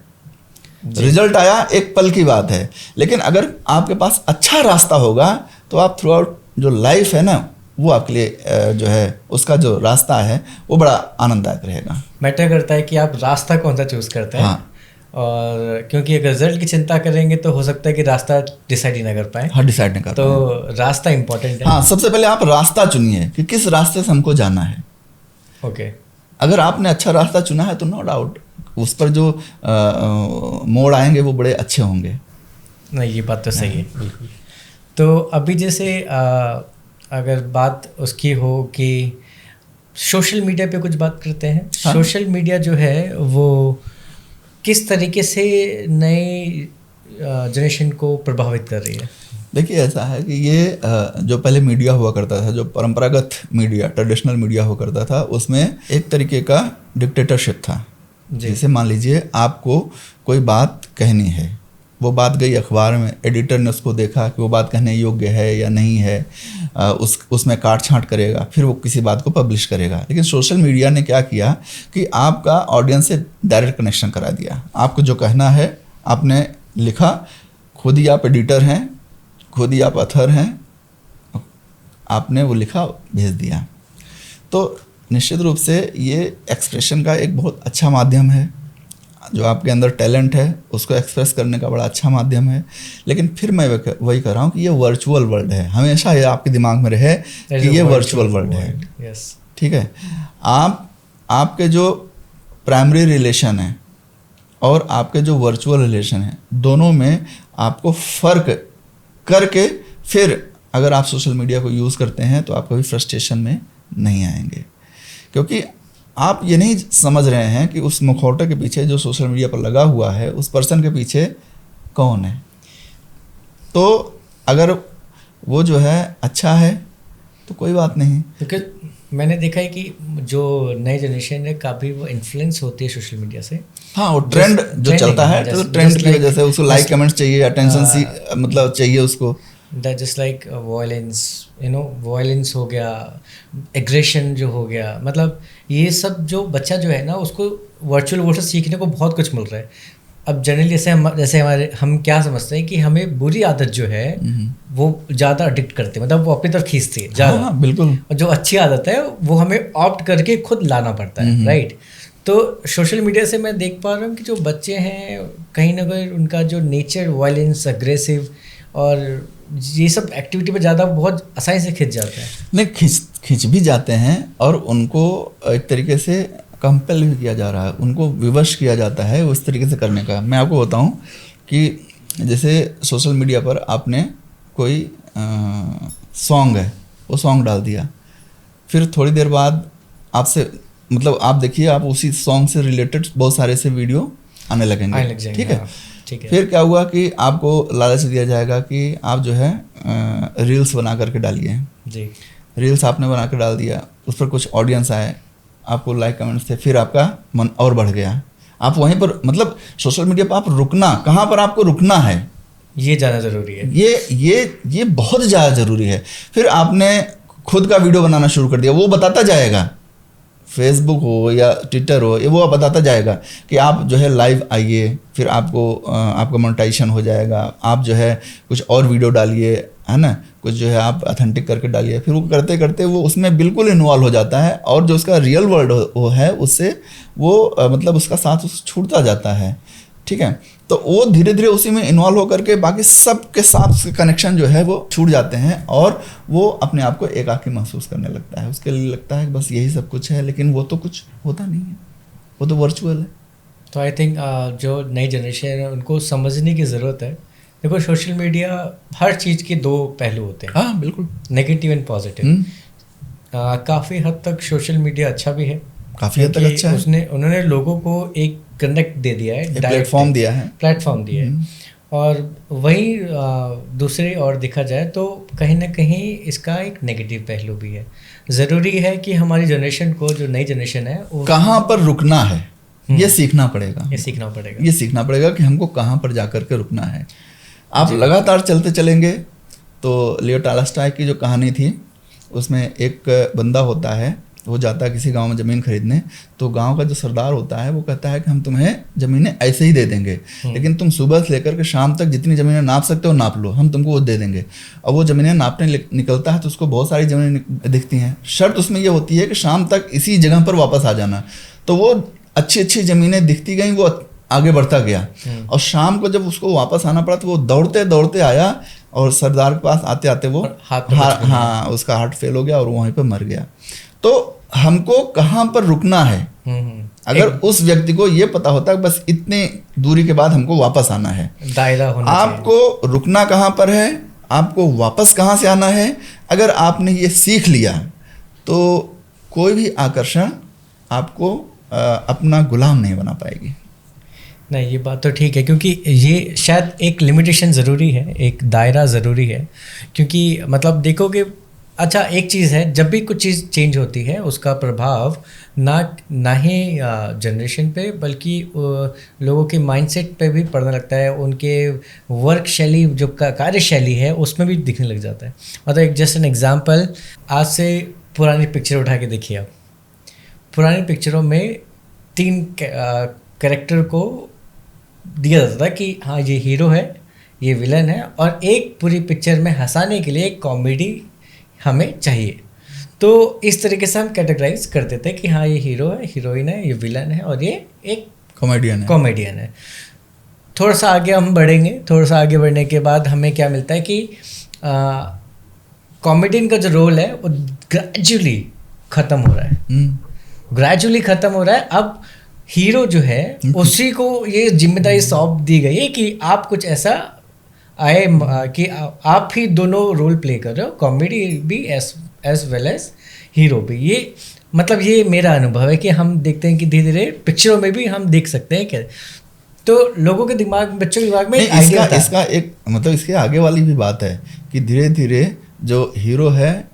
रिजल्ट आया एक पल की बात है। लेकिन अगर आपके पास अच्छा रास्ता होगा तो आप थ्रू आउट जो लाइफ है ना, वो आपके लिए जो है उसका जो रास्ता है वो बड़ा आनंददायक रहेगा। मैटर करता है कि आप रास्ता कौन सा चूज करते हैं। हाँ। और क्योंकि अगर रिजल्ट की चिंता करेंगे तो हो सकता है कि रास्ता डिसाइड ही ना कर पाए। हाँ, डिसाइड नहीं कर पाए। तो रास्ता इंपॉर्टेंट है। हाँ, सबसे पहले आप रास्ता चुनिए कि किस रास्ते से हमको जाना है। ओके। अगर आपने अच्छा रास्ता चुना है तो नो डाउट उस पर जो मोड़ आएंगे वो बड़े अच्छे होंगे। नहीं, ये बात तो सही है बिल्कुल। तो अभी जैसे अगर बात उसकी हो कि सोशल मीडिया पे कुछ बात करते हैं। हाँ। सोशल मीडिया जो है वो किस तरीके से नई जनरेशन को प्रभावित कर रही है? देखिए ऐसा है कि ये जो पहले मीडिया हुआ करता था, जो परंपरागत मीडिया, ट्रेडिशनल मीडिया हुआ करता था, उसमें एक तरीके का डिक्टेटरशिप था। जैसे मान लीजिए आपको कोई बात कहनी है, वो बात गई अखबार में, एडिटर ने उसको देखा कि वो बात कहने योग्य है या नहीं है, उसमें काट छांट करेगा, फिर वो किसी बात को पब्लिश करेगा। लेकिन सोशल मीडिया ने क्या किया कि आपका ऑडियंस से डायरेक्ट कनेक्शन करा दिया। आपको जो कहना है आपने लिखा, खुद ही आप एडिटर हैं, खुद ही आप अथर हैं, आपने वो लिखा भेज दिया। तो निश्चित रूप से ये एक्सप्रेशन का एक बहुत अच्छा माध्यम है। जो आपके अंदर टैलेंट है उसको एक्सप्रेस करने का बड़ा अच्छा माध्यम है। लेकिन फिर मैं वही कह रहा हूँ कि ये वर्चुअल वर्ल्ड है। हमेशा ये आपके दिमाग में रहे कि ये वर्चुअल वर्ल्ड है। ठीक है, आपके जो प्राइमरी रिलेशन है और आपके जो वर्चुअल रिलेशन है, दोनों में आपको फ़र्क करके फिर अगर आप सोशल मीडिया को यूज़ करते हैं तो आप कभी फ्रस्ट्रेशन में नहीं आएंगे, क्योंकि आप ये नहीं समझ रहे हैं कि उस मुखौटे के पीछे जो सोशल मीडिया पर लगा हुआ है उस पर्सन के पीछे कौन है। तो अगर वो जो है अच्छा है तो कोई बात नहीं, क्योंकि मैंने देखा है कि जो नई जनरेशन है काफ़ी वो इन्फ्लुएंस होती है सोशल मीडिया से। हाँ, वो ट्रेंड जो चलता है तो ट्रेंड की वजह से उसको लाइक कमेंट्स चाहिए, अटेंशन मतलब चाहिए उसको। That just like violence, violence हो गया, एग्रेशन जो हो गया, मतलब ये सब जो बच्चा जो है ना उसको वर्चुअल वर्ल्ड से सीखने को बहुत कुछ मिल रहा है। अब जनरली जैसे हम क्या समझते हैं कि हमें बुरी आदत जो है वो ज़्यादा अडिक्ट करती है, मतलब वो अपनी तरफ खींचती है ज़्यादा। हाँ, बिल्कुल। और जो अच्छी आदत है वो हमें ऑप्ट करके खुद लाना पड़ता है, राइट। तो सोशल मीडिया से मैं देख पा रहा हूँ कि जो बच्चे हैं कहीं ना कहीं उनका जो नेचर वायलेंस, अग्रेसिव और ये सब एक्टिविटी पे ज़्यादा बहुत आसानी से खिंच जाते हैं। नहीं, खिंच भी जाते हैं और उनको एक तरीके से कंपेल भी किया जा रहा है, उनको विवश किया जाता है उस तरीके से करने का। मैं आपको बताऊं कि जैसे सोशल मीडिया पर आपने कोई सॉन्ग है, वो सॉन्ग डाल दिया, फिर थोड़ी देर बाद आपसे मतलब आप देखिए आप उसी सॉन्ग से रिलेटेड बहुत सारे से वीडियो आने लगेंगे। ठीक है, फिर क्या हुआ कि आपको लालच दिया जाएगा कि आप जो है रील्स बना करके डालिए जी। रील्स आपने बना के डाल दिया, उस पर कुछ ऑडियंस आए, आपको लाइक कमेंट्स थे, फिर आपका मन और बढ़ गया। आप वहीं पर मतलब सोशल मीडिया पर आप रुकना, कहाँ पर आपको रुकना है ये ज़्यादा ज़रूरी है। ये बहुत ज़्यादा ज़रूरी है। फिर आपने खुद का वीडियो बनाना शुरू कर दिया, वो बताता जाएगा, फेसबुक हो या ट्विटर हो, ये वो बताता जाएगा कि आप जो है लाइव आइए, फिर आपका मोनेटाइजेशन हो जाएगा, आप जो है कुछ और वीडियो डालिए, है ना, कुछ जो है आप ऑथेंटिक करके डालिए। फिर वो करते करते वो उसमें बिल्कुल इन्वॉल्व हो जाता है और जो उसका रियल वर्ल्ड वो है उससे वो मतलब उसका साथ छूटता जाता है। ठीक है, तो वो धीरे धीरे उसी में इन्वॉल्व होकर के बाकी सबके साथ कनेक्शन जो है वो छूट जाते हैं और वो अपने आप को एकाकी महसूस करने लगता है। उसके लिए लगता है कि बस यही सब कुछ है, लेकिन वो तो कुछ होता नहीं है, वो तो वर्चुअल है। तो आई थिंक जो नई जनरेशन है उनको समझने की ज़रूरत है। देखो सोशल मीडिया हर चीज़ के दो पहलू होते हैं। हाँ बिल्कुल, नेगेटिव एंड पॉजिटिव। काफ़ी हद तक सोशल मीडिया अच्छा भी है, काफ़ी हद तक अच्छा है। उन्होंने लोगों को एक कनेक्ट दे दिया है, प्लेटफॉर्म दिया है। और वही दूसरी ओर देखा जाए तो कहीं ना कहीं इसका एक नेगेटिव पहलू भी है। ज़रूरी है कि हमारी जनरेशन को, जो नई जनरेशन है, कहाँ पर रुकना है ये सीखना पड़ेगा। ये सीखना पड़ेगा कि हमको कहाँ पर जाकर के रुकना है। आप लगातार चलते चलेंगे तो लियो टॉल्स्टॉय की जो कहानी थी उसमें एक बंदा होता है, वो जाता है किसी गांव में ज़मीन खरीदने, तो गांव का जो सरदार होता है वो कहता है कि हम तुम्हें ज़मीनें ऐसे ही दे देंगे, लेकिन तुम सुबह से लेकर के शाम तक जितनी ज़मीनें नाप सकते हो नाप लो, हम तुमको वो दे देंगे। और वो ज़मीनें नापने निकलता है तो उसको बहुत सारी ज़मीनें दिखती हैं। शर्त उसमें ये होती है कि शाम तक इसी जगह पर वापस आ जाना। तो वो अच्छी अच्छी ज़मीनें दिखती गई, वो आगे बढ़ता गया और शाम को जब उसको वापस आना पड़ा तो वो दौड़ते दौड़ते आया और सरदार के पास आते आते वो उसका हार्ट फेल हो गया और वहीं पे मर गया। तो हमको कहाँ पर रुकना है, अगर उस व्यक्ति को ये पता होता है बस इतने दूरी के बाद हमको वापस आना है, दायरा होना आपको रुकना कहाँ पर है, आपको वापस कहाँ से आना है, अगर आपने ये सीख लिया तो कोई भी आकर्षण आपको अपना गुलाम नहीं बना पाएगी। नहीं, ये बात तो ठीक है, क्योंकि ये शायद एक लिमिटेशन ज़रूरी है, एक दायरा ज़रूरी है, क्योंकि मतलब देखोगे, अच्छा एक चीज़ है, जब भी कुछ चीज़ चेंज होती है उसका प्रभाव ना ही जनरेशन पे बल्कि लोगों के माइंडसेट पे भी पड़ने लगता है, उनके वर्क शैली जो कार्यशैली है उसमें भी दिखने लग जाता है। मतलब एक जस्ट एन एग्जांपल, आज से पुरानी पिक्चर उठा के देखिए आप, पुरानी पिक्चरों में 3 कैरेक्टर को दिया जाता था कि हाँ ये हीरो है, ये विलन है, और एक पूरी पिक्चर में हंसाने के लिए एक कॉमेडी हमें चाहिए। तो इस तरीके से हम कैटेगराइज करते थे कि हाँ ये हीरो है, हीरोइन है, ये विलन है और ये एक कॉमेडियन है। थोड़ा सा आगे हम बढ़ेंगे, थोड़ा सा आगे बढ़ने के बाद हमें क्या मिलता है कि कॉमेडियन का जो रोल है वो ग्रेजुअली ख़त्म हो रहा है, अब हीरो जो है उसी को ये जिम्मेदारी सौंप दी गई है कि आप कुछ ऐसा आए कि आप ही दोनों रोल प्ले कर रहे हो, कॉमेडी भी एज वेल एज हीरो भी। ये मतलब ये मेरा अनुभव है कि हम देखते हैं कि धीरे धीरे पिक्चरों में भी हम देख सकते हैं क्या, तो लोगों के दिमाग, बच्चों के दिमाग में एक आइडिया था। इसका एक मतलब इसके आगे वाली भी बात है कि धीरे धीरे जो हीरो है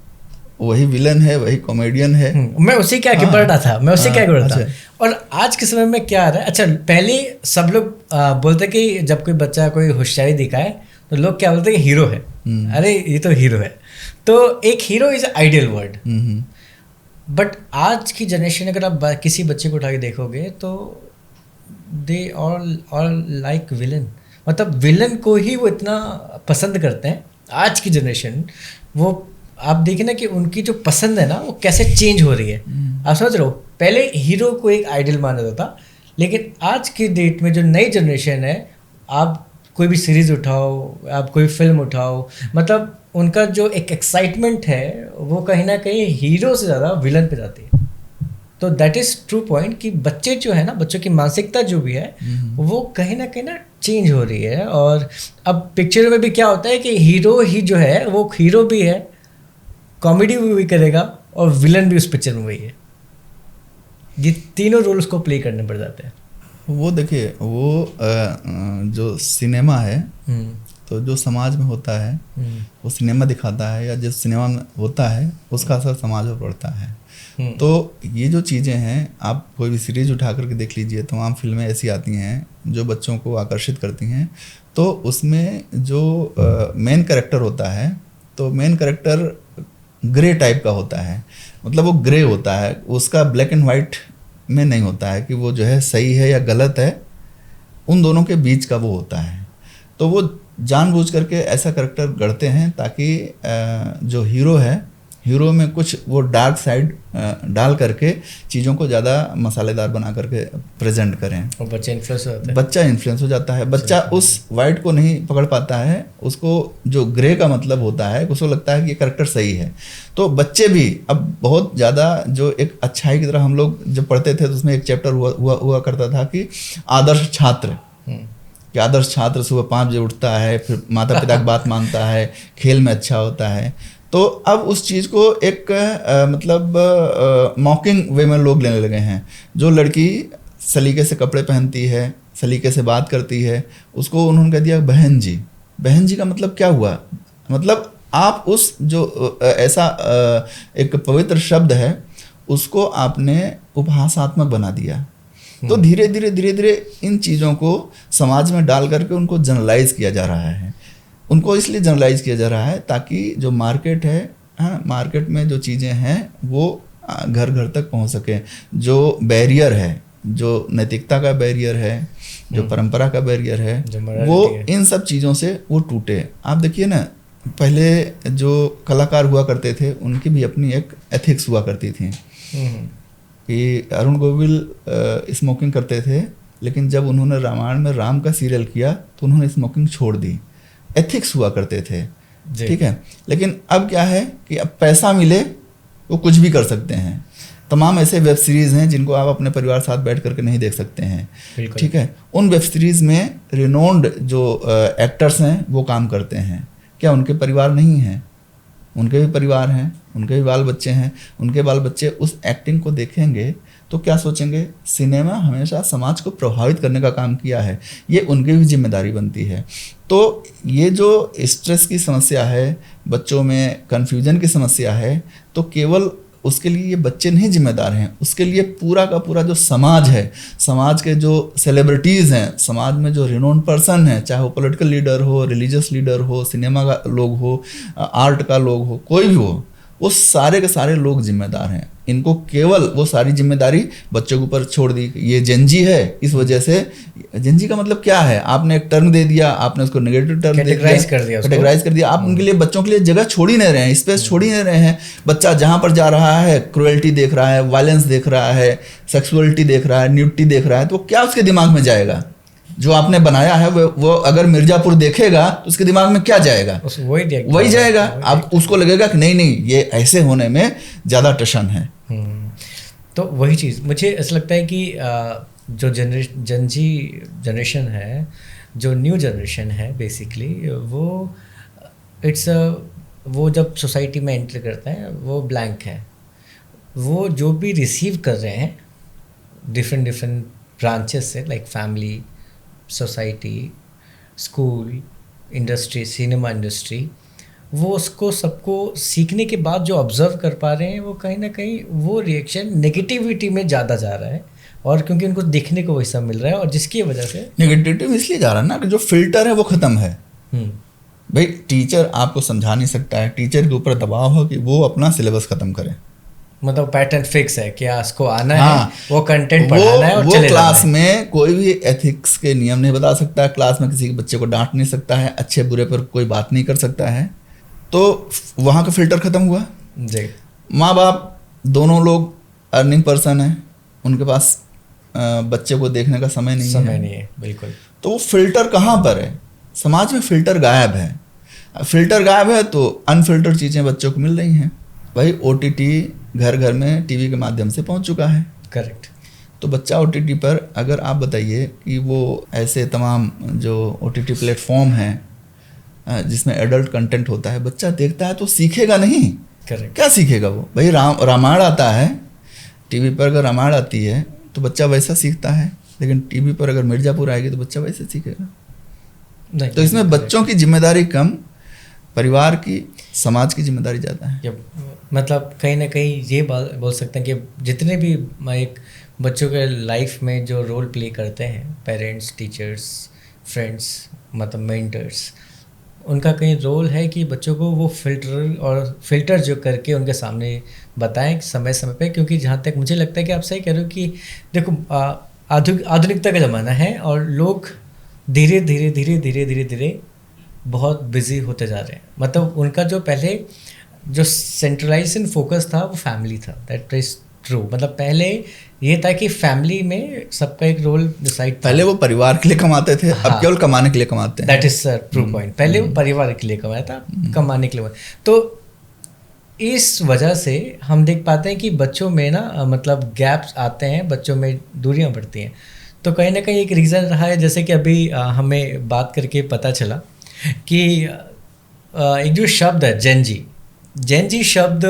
वही विलन है, वही कॉमेडियन है। मैं उसी के आगे बढ़ रहा था, और आज के समय में क्या आ रहा है, अच्छा पहले सब लोग बोलते कि जब कोई बच्चा कोई होशियारी दिखाए तो लोग क्या बोलते हैं कि हीरो है, अरे ये तो हीरो है, तो एक hero is ideal word. But आज की जनरेशन अगर आप किसी बच्चे को उठा के देखोगे तो दे ऑल लाइक विलन, मतलब विलन को ही वो इतना पसंद करते हैं आज की जनरेशन। वो आप देखिए ना कि उनकी जो पसंद है ना वो कैसे चेंज हो रही है। आप समझ रहे हो, पहले हीरो को एक आइडल माना जाता था, लेकिन आज की डेट में जो नई जनरेशन है, आप कोई भी सीरीज उठाओ, आप कोई फिल्म उठाओ, मतलब उनका जो एक एक्साइटमेंट है वो कहीं ना कहीं हीरो से ज़्यादा विलन पे जाती है। तो दैट इज़ ट्रू पॉइंट कि बच्चे जो है ना, बच्चों की मानसिकता जो भी है वो कहीं ना चेंज हो रही है। और अब पिक्चर में भी क्या होता है कि हीरो ही जो है वो हीरो भी है, कॉमेडी भी करेगा और विलन भी उस पिक्चर में वही है। ये तीनों रोल उसको प्ले करने पड़ जाते हैं। वो देखिए, वो जो सिनेमा है तो जो समाज में होता है वो सिनेमा दिखाता है, या जिस सिनेमा में होता है उसका असर समाज पर पड़ता है। तो ये जो चीज़ें हैं, आप कोई भी सीरीज उठा करके देख लीजिए, तमाम फिल्में ऐसी आती हैं जो बच्चों को आकर्षित करती हैं। तो उसमें जो मेन कैरेक्टर होता है, तो मेन कैरेक्टर ग्रे टाइप का होता है, मतलब वो ग्रे होता है, उसका ब्लैक एंड वाइट में नहीं होता है कि वो जो है सही है या गलत है, उन दोनों के बीच का वो होता है। तो वो जानबूझ करके ऐसा कैरेक्टर गढ़ते हैं ताकि जो हीरो है, हीरो में कुछ वो डार्क साइड डाल करके चीज़ों को ज़्यादा मसालेदार बना करके प्रेजेंट करें, और बच्चा इन्फ्लुएंस हो जाता है। बच्चा उस वाइट को नहीं पकड़ पाता है, उसको जो ग्रे का मतलब होता है उसको लगता है कि ये कैरेक्टर सही है। तो बच्चे भी अब बहुत ज़्यादा जो एक अच्छाई की तरह हम लोग जब पढ़ते थे तो उसमें एक चैप्टर हुआ करता था कि आदर्श छात्र, कि आदर्श छात्र सुबह 5 बजे उठता है, फिर माता पिता की बात मानता है, खेल में अच्छा होता है। तो अब उस चीज़ को एक मतलब मॉकिंग वे में लोग लेने लगे हैं। जो लड़की सलीके से कपड़े पहनती है, सलीके से बात करती है, उसको उन्होंने कह दिया बहन जी। बहन जी का मतलब क्या हुआ, मतलब आप उस जो ऐसा एक पवित्र शब्द है उसको आपने उपहासात्मक बना दिया। तो धीरे धीरे इन चीज़ों को समाज में डाल करके उनको जनरलाइज किया जा रहा है। उनको इसलिए जनरलाइज किया जा रहा है ताकि जो मार्केट है, मार्केट में जो चीज़ें हैं वो घर घर तक पहुंच सके। जो बैरियर है, जो नैतिकता का बैरियर है, जो परंपरा का बैरियर है, वो इन सब चीज़ों से वो टूटे। आप देखिए ना, पहले जो कलाकार हुआ करते थे उनकी भी अपनी एक एथिक्स हुआ करती थी कि अरुण गोविल स्मोकिंग करते थे, लेकिन जब उन्होंने रामायण में राम का सीरियल किया तो उन्होंने स्मोकिंग छोड़ दी। एथिक्स हुआ करते थे, ठीक है। लेकिन अब क्या है कि अब पैसा मिले वो कुछ भी कर सकते हैं। तमाम ऐसे वेब सीरीज़ हैं जिनको आप अपने परिवार साथ बैठ करके नहीं देख सकते हैं, ठीक है। उन वेब सीरीज़ में रिनोन्ड जो एक्टर्स हैं वो काम करते हैं, क्या उनके परिवार नहीं हैं? उनके भी परिवार हैं, उनके भी बाल बच्चे हैं। उनके बाल बच्चे उस एक्टिंग को देखेंगे तो क्या सोचेंगे? सिनेमा हमेशा समाज को प्रभावित करने का काम किया है, ये उनकी भी जिम्मेदारी बनती है। तो ये जो स्ट्रेस की समस्या है, बच्चों में कन्फ्यूजन की समस्या है, तो केवल उसके लिए ये बच्चे नहीं जिम्मेदार हैं, उसके लिए पूरा का पूरा जो समाज है, समाज के जो सेलिब्रिटीज़ हैं, समाज में जो रिनोन पर्सन हैं, चाहे वो पॉलिटिकल लीडर हो, रिलीजियस लीडर हो, सिनेमा का लोग हो, आर्ट का लोग हो, कोई भी हो, वो सारे के सारे लोग जिम्मेदार हैं। इनको केवल वो सारी जिम्मेदारी बच्चों के ऊपर छोड़ दी। ये जेनजी है, इस वजह से जेनजी का मतलब क्या है? आपने एक टर्म दे दिया, आपने उसको नेगेटिव टर्म कैटेगराइज कर दिया। आप उनके लिए, बच्चों के लिए जगह छोड़ ही नहीं रहे हैं, स्पेस छोड़ ही नहीं रहे हैं। बच्चा जहाँ पर जा रहा है क्रुएल्टी देख रहा है, वायलेंस देख रहा है, सेक्सुअलिटी देख रहा है, न्यूडिटी देख रहा है, तो क्या उसके दिमाग में जाएगा? जो आपने बनाया है वो अगर मिर्जापुर देखेगा तो उसके दिमाग में क्या जाएगा? वही जाएगा। आप उसको लगेगा कि नहीं ये ऐसे होने में ज़्यादा टशन है। तो वही चीज़ मुझे ऐसा लगता है कि जो जनजी जनरेशन है, जो न्यू जनरेशन है बेसिकली, वो जब सोसाइटी में एंटर करता है वो ब्लैंक है। वो जो भी रिसीव कर रहे हैं डिफरेंट ब्रांचेस से, like family, society, school, industry, cinema industry, वो उसको सबको सीखने के बाद जो ऑब्जर्व कर पा रहे हैं, वो कहीं ना कहीं वो रिएक्शन नेगेटिविटी में ज़्यादा जा रहा है, और क्योंकि उनको देखने को वैसा मिल रहा है, और जिसकी वजह से नेगेटिविटी में इसलिए जा रहा है ना कि जो फिल्टर है वो ख़त्म है। भाई टीचर आपको समझा नहीं सकता है, टीचर के ऊपर दबाव हो कि वो अपना सिलेबस ख़त्म करे, मतलब पैटर्न फिक्स है कि उसको आना है, वो कंटेंट पढ़ाना है और वो क्लास में कोई भी एथिक्स के नियम नहीं बता सकता है, क्लास में किसी के बच्चे को डांट नहीं सकता है, अच्छे बुरे पर कोई बात नहीं कर सकता है। तो वहाँ का फिल्टर ख़त्म हुआ जी। माँ बाप दोनों लोग अर्निंग पर्सन हैं, उनके पास बच्चे को देखने का समय नहीं है, बिल्कुल। तो वो फिल्टर कहाँ पर है? समाज में फिल्टर गायब है। फिल्टर गायब है तो अनफिल्टर चीज़ें बच्चों को मिल रही हैं। भाई OTT घर घर में टीवी के माध्यम से पहुंच चुका है। करेक्ट। तो बच्चा OTT पर, अगर आप बताइए कि वो ऐसे तमाम जो OTT प्लेटफॉर्म हैं जिसमें एडल्ट कंटेंट होता है, बच्चा देखता है तो सीखेगा नहीं। करेक्ट। क्या सीखेगा वो? भाई रामायण आता है टीवी पर, अगर रामायण आती है तो बच्चा वैसा सीखता है, लेकिन टीवी पर अगर मिर्जापुर आएगी तो बच्चा वैसे सीखेगा नहीं। तो इसमें बच्चों की जिम्मेदारी कम, परिवार की, समाज की जिम्मेदारी ज़्यादा है। मतलब कहीं ना कहीं ये बोल सकते हैं कि जितने भी एक बच्चों के लाइफ में जो रोल प्ले करते हैं, पेरेंट्स, टीचर्स, फ्रेंड्स, मतलब मेंटर्स, उनका कहीं रोल है कि बच्चों को वो फिल्टर जो करके उनके सामने बताएं समय समय पे। क्योंकि जहाँ तक मुझे लगता है कि आप सही कह रहे हो कि देखो आधुनिकता का ज़माना है और लोग धीरे धीरे बहुत बिजी होते जा रहे हैं। मतलब उनका जो पहले जो सेंट्रलाइजेशन फोकस था वो फैमिली था, दैट इज ट्रू। मतलब पहले ये था कि फैमिली में सबका एक रोल डिसाइड, पहले वो परिवार के लिए कमाते थे, अब केवल कमाने के लिए कमाते हैं। That is true point. पहले वो परिवार के लिए कमाया था, कमाने के लिए। तो इस वजह से हम देख पाते हैं कि बच्चों में ना मतलब गैप्स आते हैं, बच्चों में दूरियां बढ़ती हैं। तो कहीं ना कहीं एक रीज़न रहा है, जैसे कि अभी हमें बात करके पता चला कि एक जो शब्द है जेनजी शब्द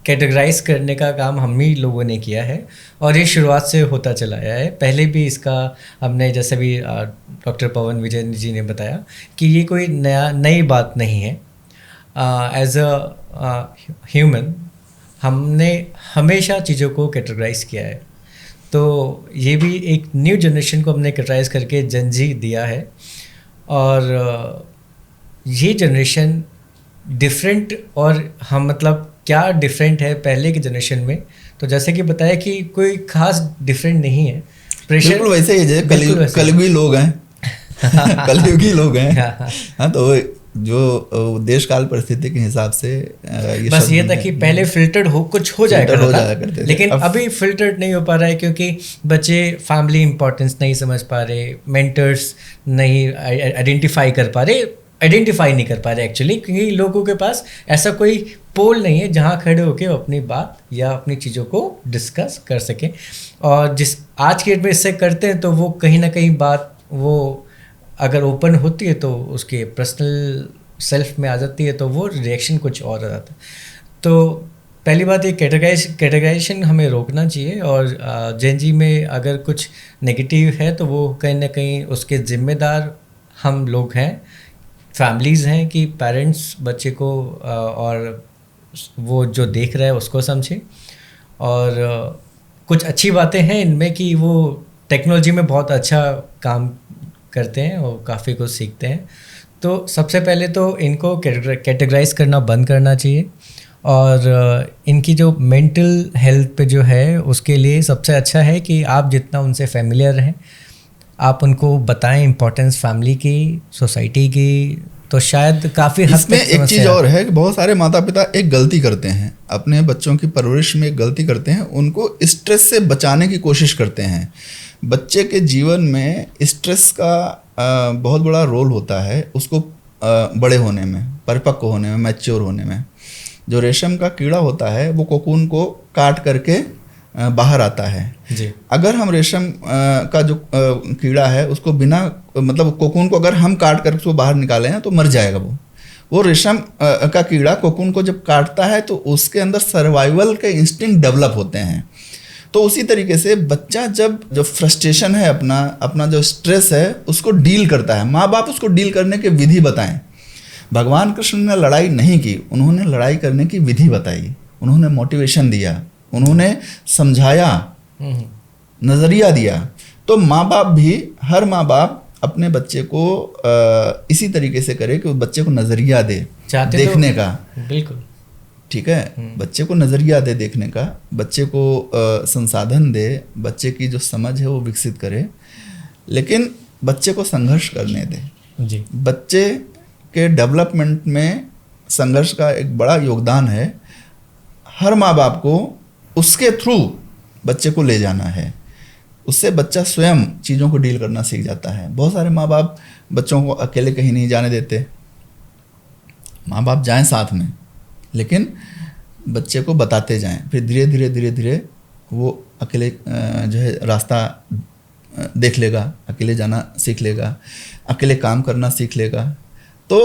कैटेगराइज करने का काम हम ही लोगों ने किया है, और ये शुरुआत से होता चला आया है। पहले भी इसका हमने, जैसे भी डॉक्टर पवन विजय जी ने बताया, कि ये कोई नई बात नहीं है। एज अ ह्यूमन हमने हमेशा चीज़ों को कैटेगराइज किया है। तो ये भी एक न्यू जनरेशन को हमने कैटेगराइज करके जेनजी दिया है, और ये जनरेशन डिफरेंट, और हम मतलब क्या डिफरेंट है पहले की जनरेशन में, तो जैसे कि बताया कि कोई खास डिफरेंट नहीं है। प्रेशर बिल्कुल वैसे ही है, कलयुगी लोग हैं कलयुगी लोग हैं। हाँ, तो जो देश काल परिस्थिति के हिसाब से बस ये था कि पहले फिल्टर्ड कुछ हो जाया करता था, लेकिन अभी फिल्टर्ड नहीं हो पा रहा है, क्योंकि बच्चे फैमिली इंपॉर्टेंस नहीं समझ पा रहे, मेंटर्स नहीं आइडेंटिफाई कर पा रहे, आइडेंटिफाई नहीं कर पा रहे एक्चुअली, क्योंकि लोगों के पास ऐसा कोई पोल नहीं है जहाँ खड़े होकर अपनी बात या अपनी चीज़ों को डिस्कस कर सकें। और जिस आज के डेट में इससे करते हैं तो वो कहीं ना कहीं बात वो अगर ओपन होती है तो उसके पर्सनल सेल्फ में आ जाती है, तो वो रिएक्शन कुछ और आ जाता है। तो पहली बात ये कैटेगराइजेशन हमें रोकना चाहिए, और जेन जी में अगर कुछ नेगेटिव है तो वो कहीं ना कहीं उसके ज़िम्मेदार हम लोग हैं, फैमिलीज़ हैं, कि पेरेंट्स बच्चे को और वो जो देख रहा है उसको समझे। और कुछ अच्छी बातें हैं इनमें कि वो टेक्नोलॉजी में बहुत अच्छा काम करते हैं और काफ़ी कुछ सीखते हैं। तो सबसे पहले तो इनको कैटेगराइज करना बंद करना चाहिए, और इनकी जो मेंटल हेल्थ पे जो है उसके लिए सबसे अच्छा है कि आप जितना उनसे फेमिलियर रहें, आप उनको बताएं इम्पोर्टेंस फैमिली की, सोसाइटी की, तो शायद काफ़ी हद इसमें एक चीज़ और है कि बहुत सारे माता पिता एक गलती करते हैं, अपने बच्चों की परवरिश में एक गलती करते हैं, उनको स्ट्रेस से बचाने की कोशिश करते हैं। बच्चे के जीवन में स्ट्रेस का बहुत बड़ा रोल होता है उसको बड़े होने में, परिपक्व होने में, मैच्योर होने में। जो रेशम का कीड़ा होता है वो कोकून को काट करके बाहर आता है जी। अगर हम रेशम का जो कीड़ा है उसको बिना मतलब कोकून को अगर हम काट कर उसको बाहर निकालें हैं तो मर जाएगा वो रेशम का कीड़ा कोकून को जब काटता है तो उसके अंदर सर्वाइवल के इंस्टिंक्ट डेवलप होते हैं। तो उसी तरीके से बच्चा जब जो फ्रस्ट्रेशन है अपना जो स्ट्रेस है उसको डील करता है, माँ बाप उसको डील करने की विधि बताएं। भगवान कृष्ण ने लड़ाई नहीं की, उन्होंने लड़ाई करने की विधि बताई, उन्होंने मोटिवेशन दिया, उन्होंने समझाया, नज़रिया दिया। तो माँ बाप भी, हर माँ बाप अपने बच्चे को इसी तरीके से करे कि उस बच्चे को नज़रिया दे देखने का। बिल्कुल ठीक है, बच्चे को नज़रिया दे देखने का, बच्चे को संसाधन दे, बच्चे की जो समझ है वो विकसित करे, लेकिन बच्चे को संघर्ष करने दे जी। बच्चे के डेवलपमेंट में संघर्ष का एक बड़ा योगदान है। हर माँ बाप को उसके थ्रू बच्चे को ले जाना है, उससे बच्चा स्वयं चीज़ों को डील करना सीख जाता है। बहुत सारे माँ बाप बच्चों को अकेले कहीं नहीं जाने देते, माँ बाप जाएं साथ में, लेकिन बच्चे को बताते जाएं, फिर धीरे धीरे वो अकेले जो है रास्ता देख लेगा, अकेले जाना सीख लेगा, अकेले काम करना सीख लेगा। तो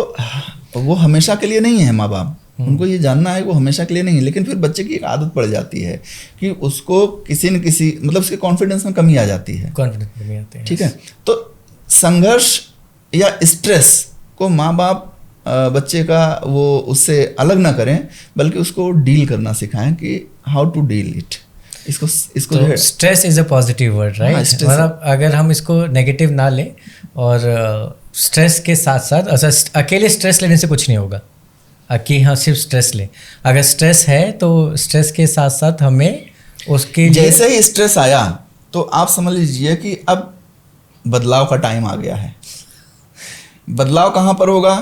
वो हमेशा के लिए नहीं है माँ बाप, उनको ये जानना है वो हमेशा के लिए नहीं है, लेकिन फिर बच्चे की एक आदत पड़ जाती है कि उसको किसी न किसी मतलब उसके कॉन्फिडेंस में कमी आ जाती है, कॉन्फिडेंस में कमी आती है। ठीक है, तो संघर्ष या स्ट्रेस को माँ बाप बच्चे का वो उससे अलग ना करें, बल्कि उसको डील करना सिखाएं कि हाउ टू डील इट। इसको तो stress is a positive word, right? मतलब अगर हम इसको नेगेटिव ना लें, और स्ट्रेस के साथ साथ अकेले स्ट्रेस लेने से कुछ नहीं होगा कि हाँ सिर्फ स्ट्रेस लें। अगर स्ट्रेस है तो स्ट्रेस के साथ साथ हमें उसके जैसे ही स्ट्रेस आया तो आप समझ लीजिए कि अब बदलाव का टाइम आ गया है। बदलाव कहाँ पर होगा?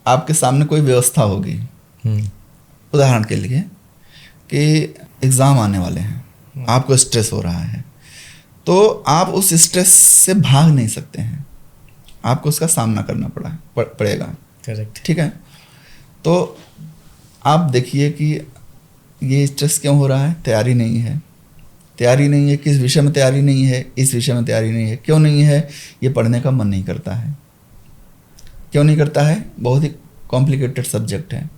आपके सामने कोई व्यवस्था होगी। उदाहरण के लिए कि एग्ज़ाम आने वाले हैं, आपको स्ट्रेस हो रहा है, तो आप उस स्ट्रेस से भाग नहीं सकते हैं, आपको उसका सामना करना पड़ेगा। करेक्ट, ठीक है। तो आप देखिए कि ये स्ट्रेस क्यों हो रहा है? तैयारी नहीं है। तैयारी नहीं है, किस विषय में तैयारी नहीं है? इस विषय में तैयारी नहीं है। क्यों नहीं है? ये पढ़ने का मन नहीं करता है। क्यों नहीं करता है? बहुत ही कॉम्प्लिकेटेड सब्जेक्ट है।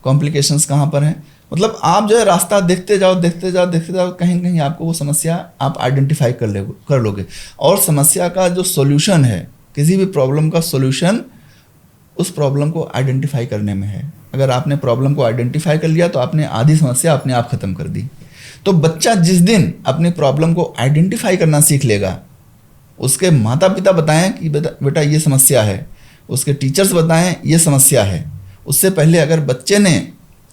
कॉम्प्लिकेशंस कहाँ पर हैं? मतलब आप जो है रास्ता देखते जाओ, कहीं ना कहीं आपको वो समस्या आप आइडेंटिफाई कर लोगे। और समस्या का जो सॉल्यूशन है, किसी भी प्रॉब्लम का सॉल्यूशन उस प्रॉब्लम को आइडेंटिफाई करने में है। अगर आपने प्रॉब्लम को आइडेंटिफाई कर लिया तो आपने आधी समस्या अपने आप ख़त्म कर दी। तो बच्चा जिस दिन अपनी प्रॉब्लम को आइडेंटिफाई करना सीख लेगा, उसके माता पिता बताएं कि बेटा ये समस्या है, उसके टीचर्स बताएं ये समस्या है। उससे पहले अगर बच्चे ने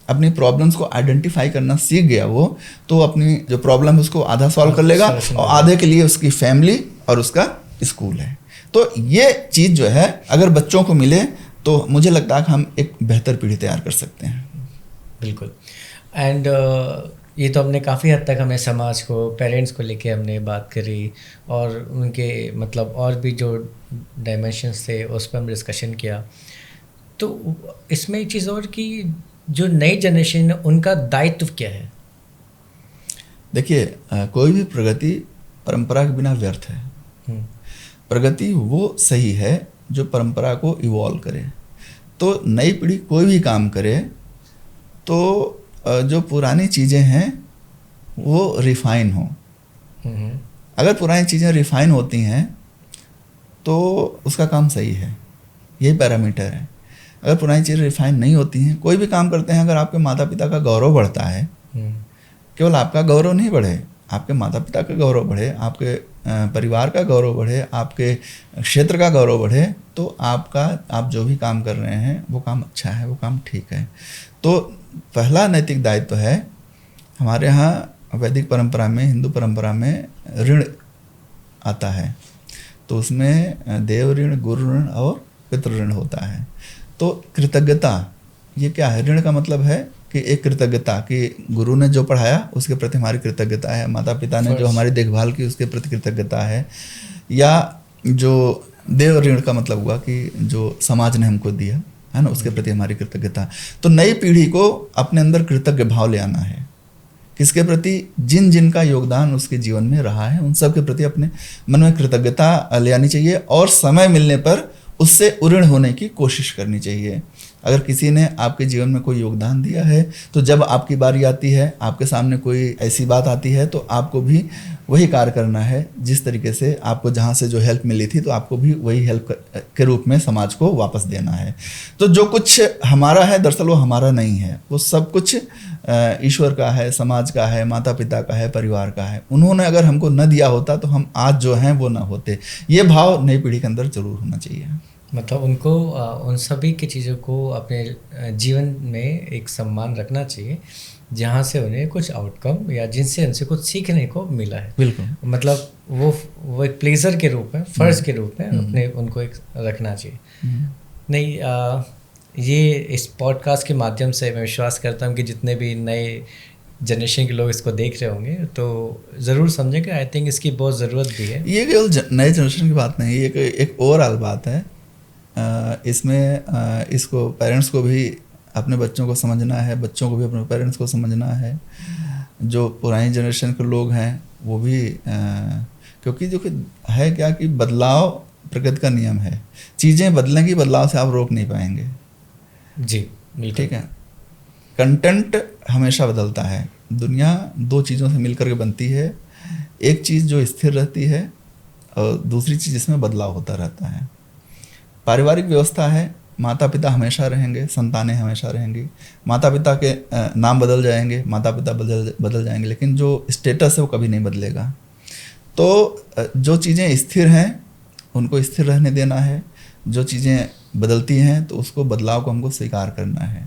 अपनी प्रॉब्लम्स को आइडेंटिफाई करना सीख गया वो, तो अपनी जो प्रॉब्लम है उसको आधा सॉल्व कर लेगा, और आधे के लिए उसकी फैमिली और उसका स्कूल है। तो ये चीज़ जो है अगर बच्चों को मिले तो मुझे लगता है कि हम एक बेहतर पीढ़ी तैयार कर सकते हैं। बिल्कुल। एंड ये तो हमने काफ़ी हद तक हमें समाज को, पेरेंट्स को लेके हमने बात करी, और उनके मतलब और भी जो डायमेंशंस थे उस पर हमने डिस्कशन किया। तो इसमें एक चीज़ और कि जो नई जनरेशन है उनका दायित्व क्या है? देखिए, कोई भी प्रगति परंपरा के बिना व्यर्थ है। प्रगति वो सही है जो परंपरा को इवॉल्व करे। तो नई पीढ़ी कोई भी काम करे तो जो पुरानी चीज़ें हैं वो रिफाइन हो। अगर पुरानी चीज़ें रिफाइन होती हैं तो उसका काम सही है, यही पैरामीटर है। अगर पुरानी चीज़ें रिफाइन नहीं होती हैं, कोई भी काम करते हैं, अगर आपके माता पिता का गौरव बढ़ता है, केवल आपका गौरव नहीं बढ़े, आपके माता पिता का गौरव बढ़े, आपके परिवार का गौरव बढ़े, आपके क्षेत्र का गौरव बढ़े, तो आप जो भी काम कर रहे हैं वो काम अच्छा है, वो काम ठीक है। तो पहला नैतिक दायित्व है, हमारे यहाँ वैदिक परंपरा में, हिंदू परंपरा में ऋण आता है, तो उसमें देव ऋण, गुरु ऋण और पितृ ऋण होता है। तो कृतज्ञता, ये क्या है? ऋण का मतलब है कि एक कृतज्ञता कि गुरु ने जो पढ़ाया उसके प्रति हमारी कृतज्ञता है, माता पिता ने जो हमारी देखभाल की उसके प्रति कृतज्ञता है, या जो देव ऋण का मतलब हुआ कि जो समाज ने हमको दिया है ना, उसके प्रति हमारी कृतज्ञता। तो नई पीढ़ी को अपने अंदर कृतज्ञ भाव ले आना है, किसके प्रति? जिन जिन का योगदान उसके जीवन में रहा है उन सब के प्रति अपने मन में कृतज्ञता ले आनी चाहिए, और समय मिलने पर उससे ऋण होने की कोशिश करनी चाहिए। अगर किसी ने आपके जीवन में कोई योगदान दिया है तो जब आपकी बारी आती है, आपके सामने कोई ऐसी बात आती है, तो आपको भी वही कार्य करना है। जिस तरीके से आपको जहाँ से जो हेल्प मिली थी, तो आपको भी वही हेल्प के रूप में समाज को वापस देना है। तो जो कुछ हमारा है दरअसल वो हमारा नहीं है, वो सब कुछ ईश्वर का है, समाज का है, माता पिता का है, परिवार का है। उन्होंने अगर हमको न दिया होता तो हम आज जो हैं वो ना होते। ये भाव नई पीढ़ी के अंदर जरूर होना चाहिए। मतलब उनको उन सभी की चीज़ों को अपने जीवन में एक सम्मान रखना चाहिए जहाँ से उन्हें कुछ आउटकम या जिनसे उनसे कुछ सीखने को मिला है। बिल्कुल, मतलब वो एक प्लेजर के रूप में, फ़र्ज़ के रूप में अपने उनको एक रखना चाहिए। नहीं, ये इस पॉडकास्ट के माध्यम से मैं विश्वास करता हूँ कि जितने भी नए जनरेशन के लोग इसको देख रहे होंगे तो ज़रूर समझेंगे। आई थिंक इसकी बहुत ज़रूरत भी है। ये केवल नए जनरेशन की बात नहीं, ये एक ओवरऑल बात है। इसमें इसको पेरेंट्स को भी अपने बच्चों को समझना है, बच्चों को भी अपने पेरेंट्स को समझना है। जो पुरानी जनरेशन के लोग हैं वो भी क्योंकि जो कि है क्या कि बदलाव प्रकृति का नियम है, चीज़ें बदलेंगी, बदलाव से आप रोक नहीं पाएंगे। जी, ठीक है। कंटेंट हमेशा बदलता है, दुनिया दो चीज़ों से मिलकर के बनती है, एक चीज़ जो स्थिर रहती है और दूसरी चीज़ जिसमें बदलाव होता रहता है। पारिवारिक व्यवस्था है, माता पिता हमेशा रहेंगे, संतानें हमेशा रहेंगी। माता पिता के नाम बदल जाएंगे, माता पिता बदल जाएंगे, लेकिन जो स्टेटस है वो कभी नहीं बदलेगा। तो जो चीज़ें स्थिर हैं उनको स्थिर रहने देना है, जो चीज़ें बदलती हैं तो उसको बदलाव को हमको स्वीकार करना है।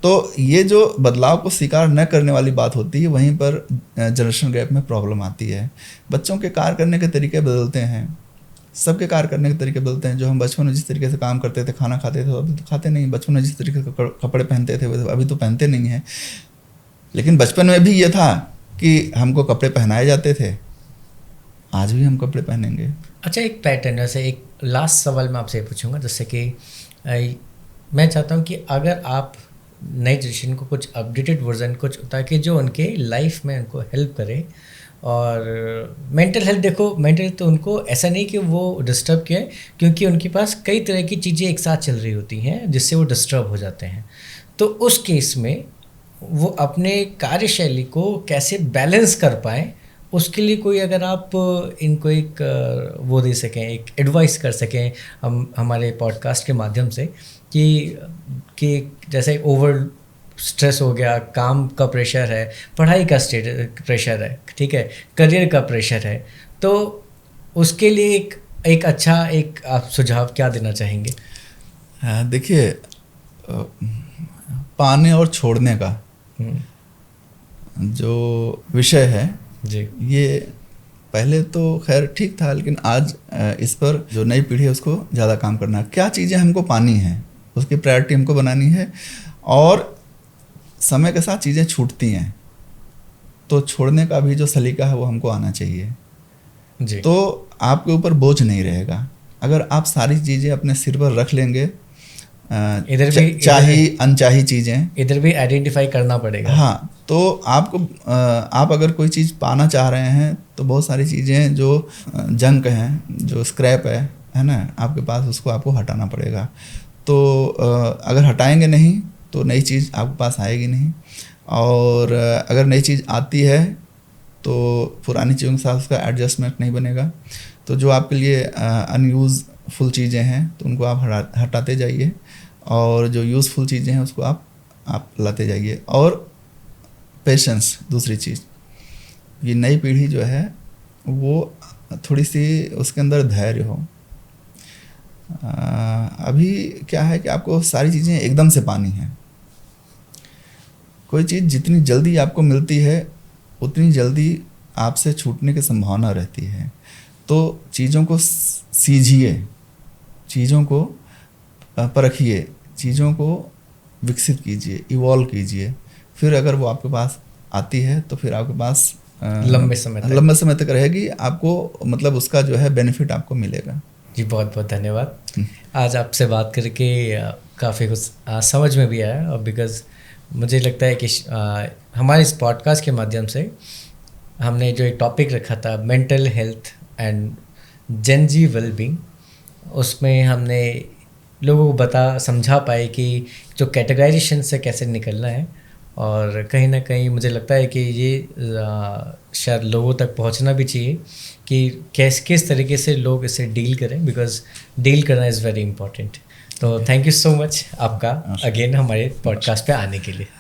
तो ये जो बदलाव को स्वीकार न करने वाली बात होती है, वहीं पर जनरेशन गैप में प्रॉब्लम आती है। बच्चों के कार्य करने के तरीके बदलते हैं, सबके कार्य करने के तरीके बदलते हैं। जो हम बचपन में जिस तरीके से काम करते थे, खाना खाते थे, अभी तो खाते नहीं। बचपन में जिस तरीके से कपड़े पहनते थे अभी तो पहनते नहीं हैं। लेकिन बचपन में भी ये था कि हमको कपड़े पहनाए जाते थे, आज भी हम कपड़े पहनेंगे। अच्छा, एक पैटर्न, वैसे एक लास्ट सवाल मैं आपसे पूछूंगा, जैसे कि मैं चाहता हूँ कि अगर आप नई जनरेशन को कुछ अपडेटेड वर्जन, कुछ ताकि जो उनके लाइफ में उनको हेल्प करे। और मेंटल हेल्थ, देखो मेंटल हेल्थ तो उनको ऐसा नहीं कि वो डिस्टर्ब किए, क्योंकि उनके पास कई तरह की चीज़ें एक साथ चल रही होती हैं जिससे वो डिस्टर्ब हो जाते हैं। तो उस केस में वो अपने कार्यशैली को कैसे बैलेंस कर पाएँ, उसके लिए कोई अगर आप इनको एक वो दे सकें, एक एडवाइस कर सकें हम हमारे पॉडकास्ट के माध्यम से कि जैसे ओवर स्ट्रेस हो गया, काम का प्रेशर है, पढ़ाई का प्रेशर है, ठीक है, करियर का प्रेशर है, तो उसके लिए एक अच्छा एक आप सुझाव क्या देना चाहेंगे? देखिए, पाने और छोड़ने का जो विषय है जी, ये पहले तो खैर ठीक था, लेकिन आज इस पर जो नई पीढ़ी है उसको ज़्यादा काम करना है। क्या चीज़ें हमको पानी है उसकी प्रायोरिटी हमको बनानी है, और समय के साथ चीज़ें छूटती हैं। तो छोड़ने का भी जो सलीका है वो हमको आना चाहिए। जी। तो आपके ऊपर बोझ नहीं रहेगा अगर आप सारी चीज़ें अपने सिर पर रख लेंगे। चाही अनचाही चीज़ें इधर भी आइडेंटिफाई करना पड़ेगा। हाँ, तो आपको आप अगर कोई चीज़ पाना चाह रहे हैं तो बहुत सारी चीज़ें जो जंक हैं, जो स्क्रैप है ना आपके पास, उसको आपको हटाना पड़ेगा। तो अगर हटाएंगे नहीं तो नई चीज़ आपके पास आएगी नहीं, और अगर नई चीज़ आती है तो पुरानी चीज़ों के साथ उसका एडजस्टमेंट नहीं बनेगा। तो जो आपके लिए अनयूज़फुल चीज़ें हैं तो उनको आप हटाते जाइए, और जो यूज़फुल चीज़ें हैं उसको आप लाते जाइए। और पेशेंस, दूसरी चीज़, ये नई पीढ़ी जो है वो थोड़ी सी उसके अंदर धैर्य हो। अभी क्या है कि आपको सारी चीज़ें एकदम से पानी है। कोई चीज़ जितनी जल्दी आपको मिलती है उतनी जल्दी आपसे छूटने की संभावना रहती है। तो चीज़ों को सीझिए, चीज़ों को परखिए, चीज़ों को विकसित कीजिए, इवॉल्व कीजिए। फिर अगर वो आपके पास आती है तो फिर आपके पास लंबे समय तक रहेगी, आपको मतलब उसका जो है बेनिफिट आपको मिलेगा। जी, बहुत बहुत धन्यवाद। आज आपसे बात करके काफ़ी कुछ समझ में भी आया, और बिकॉज़ मुझे लगता है कि हमारे इस पॉडकास्ट के माध्यम से हमने जो एक टॉपिक रखा था mental health and gen Z wellbeing, उसमें हमने लोगों को समझा पाए कि जो कैटेगराइजेशन से कैसे निकलना है। और कहीं ना कहीं मुझे लगता है कि ये शायद लोगों तक पहुंचना भी चाहिए कि किस तरीके से लोग इसे डील करें, बिकॉज डील करना इज़ वेरी इंपॉर्टेंट। तो थैंक यू सो मच आपका अगेन हमारे पॉडकास्ट पे आने के लिए।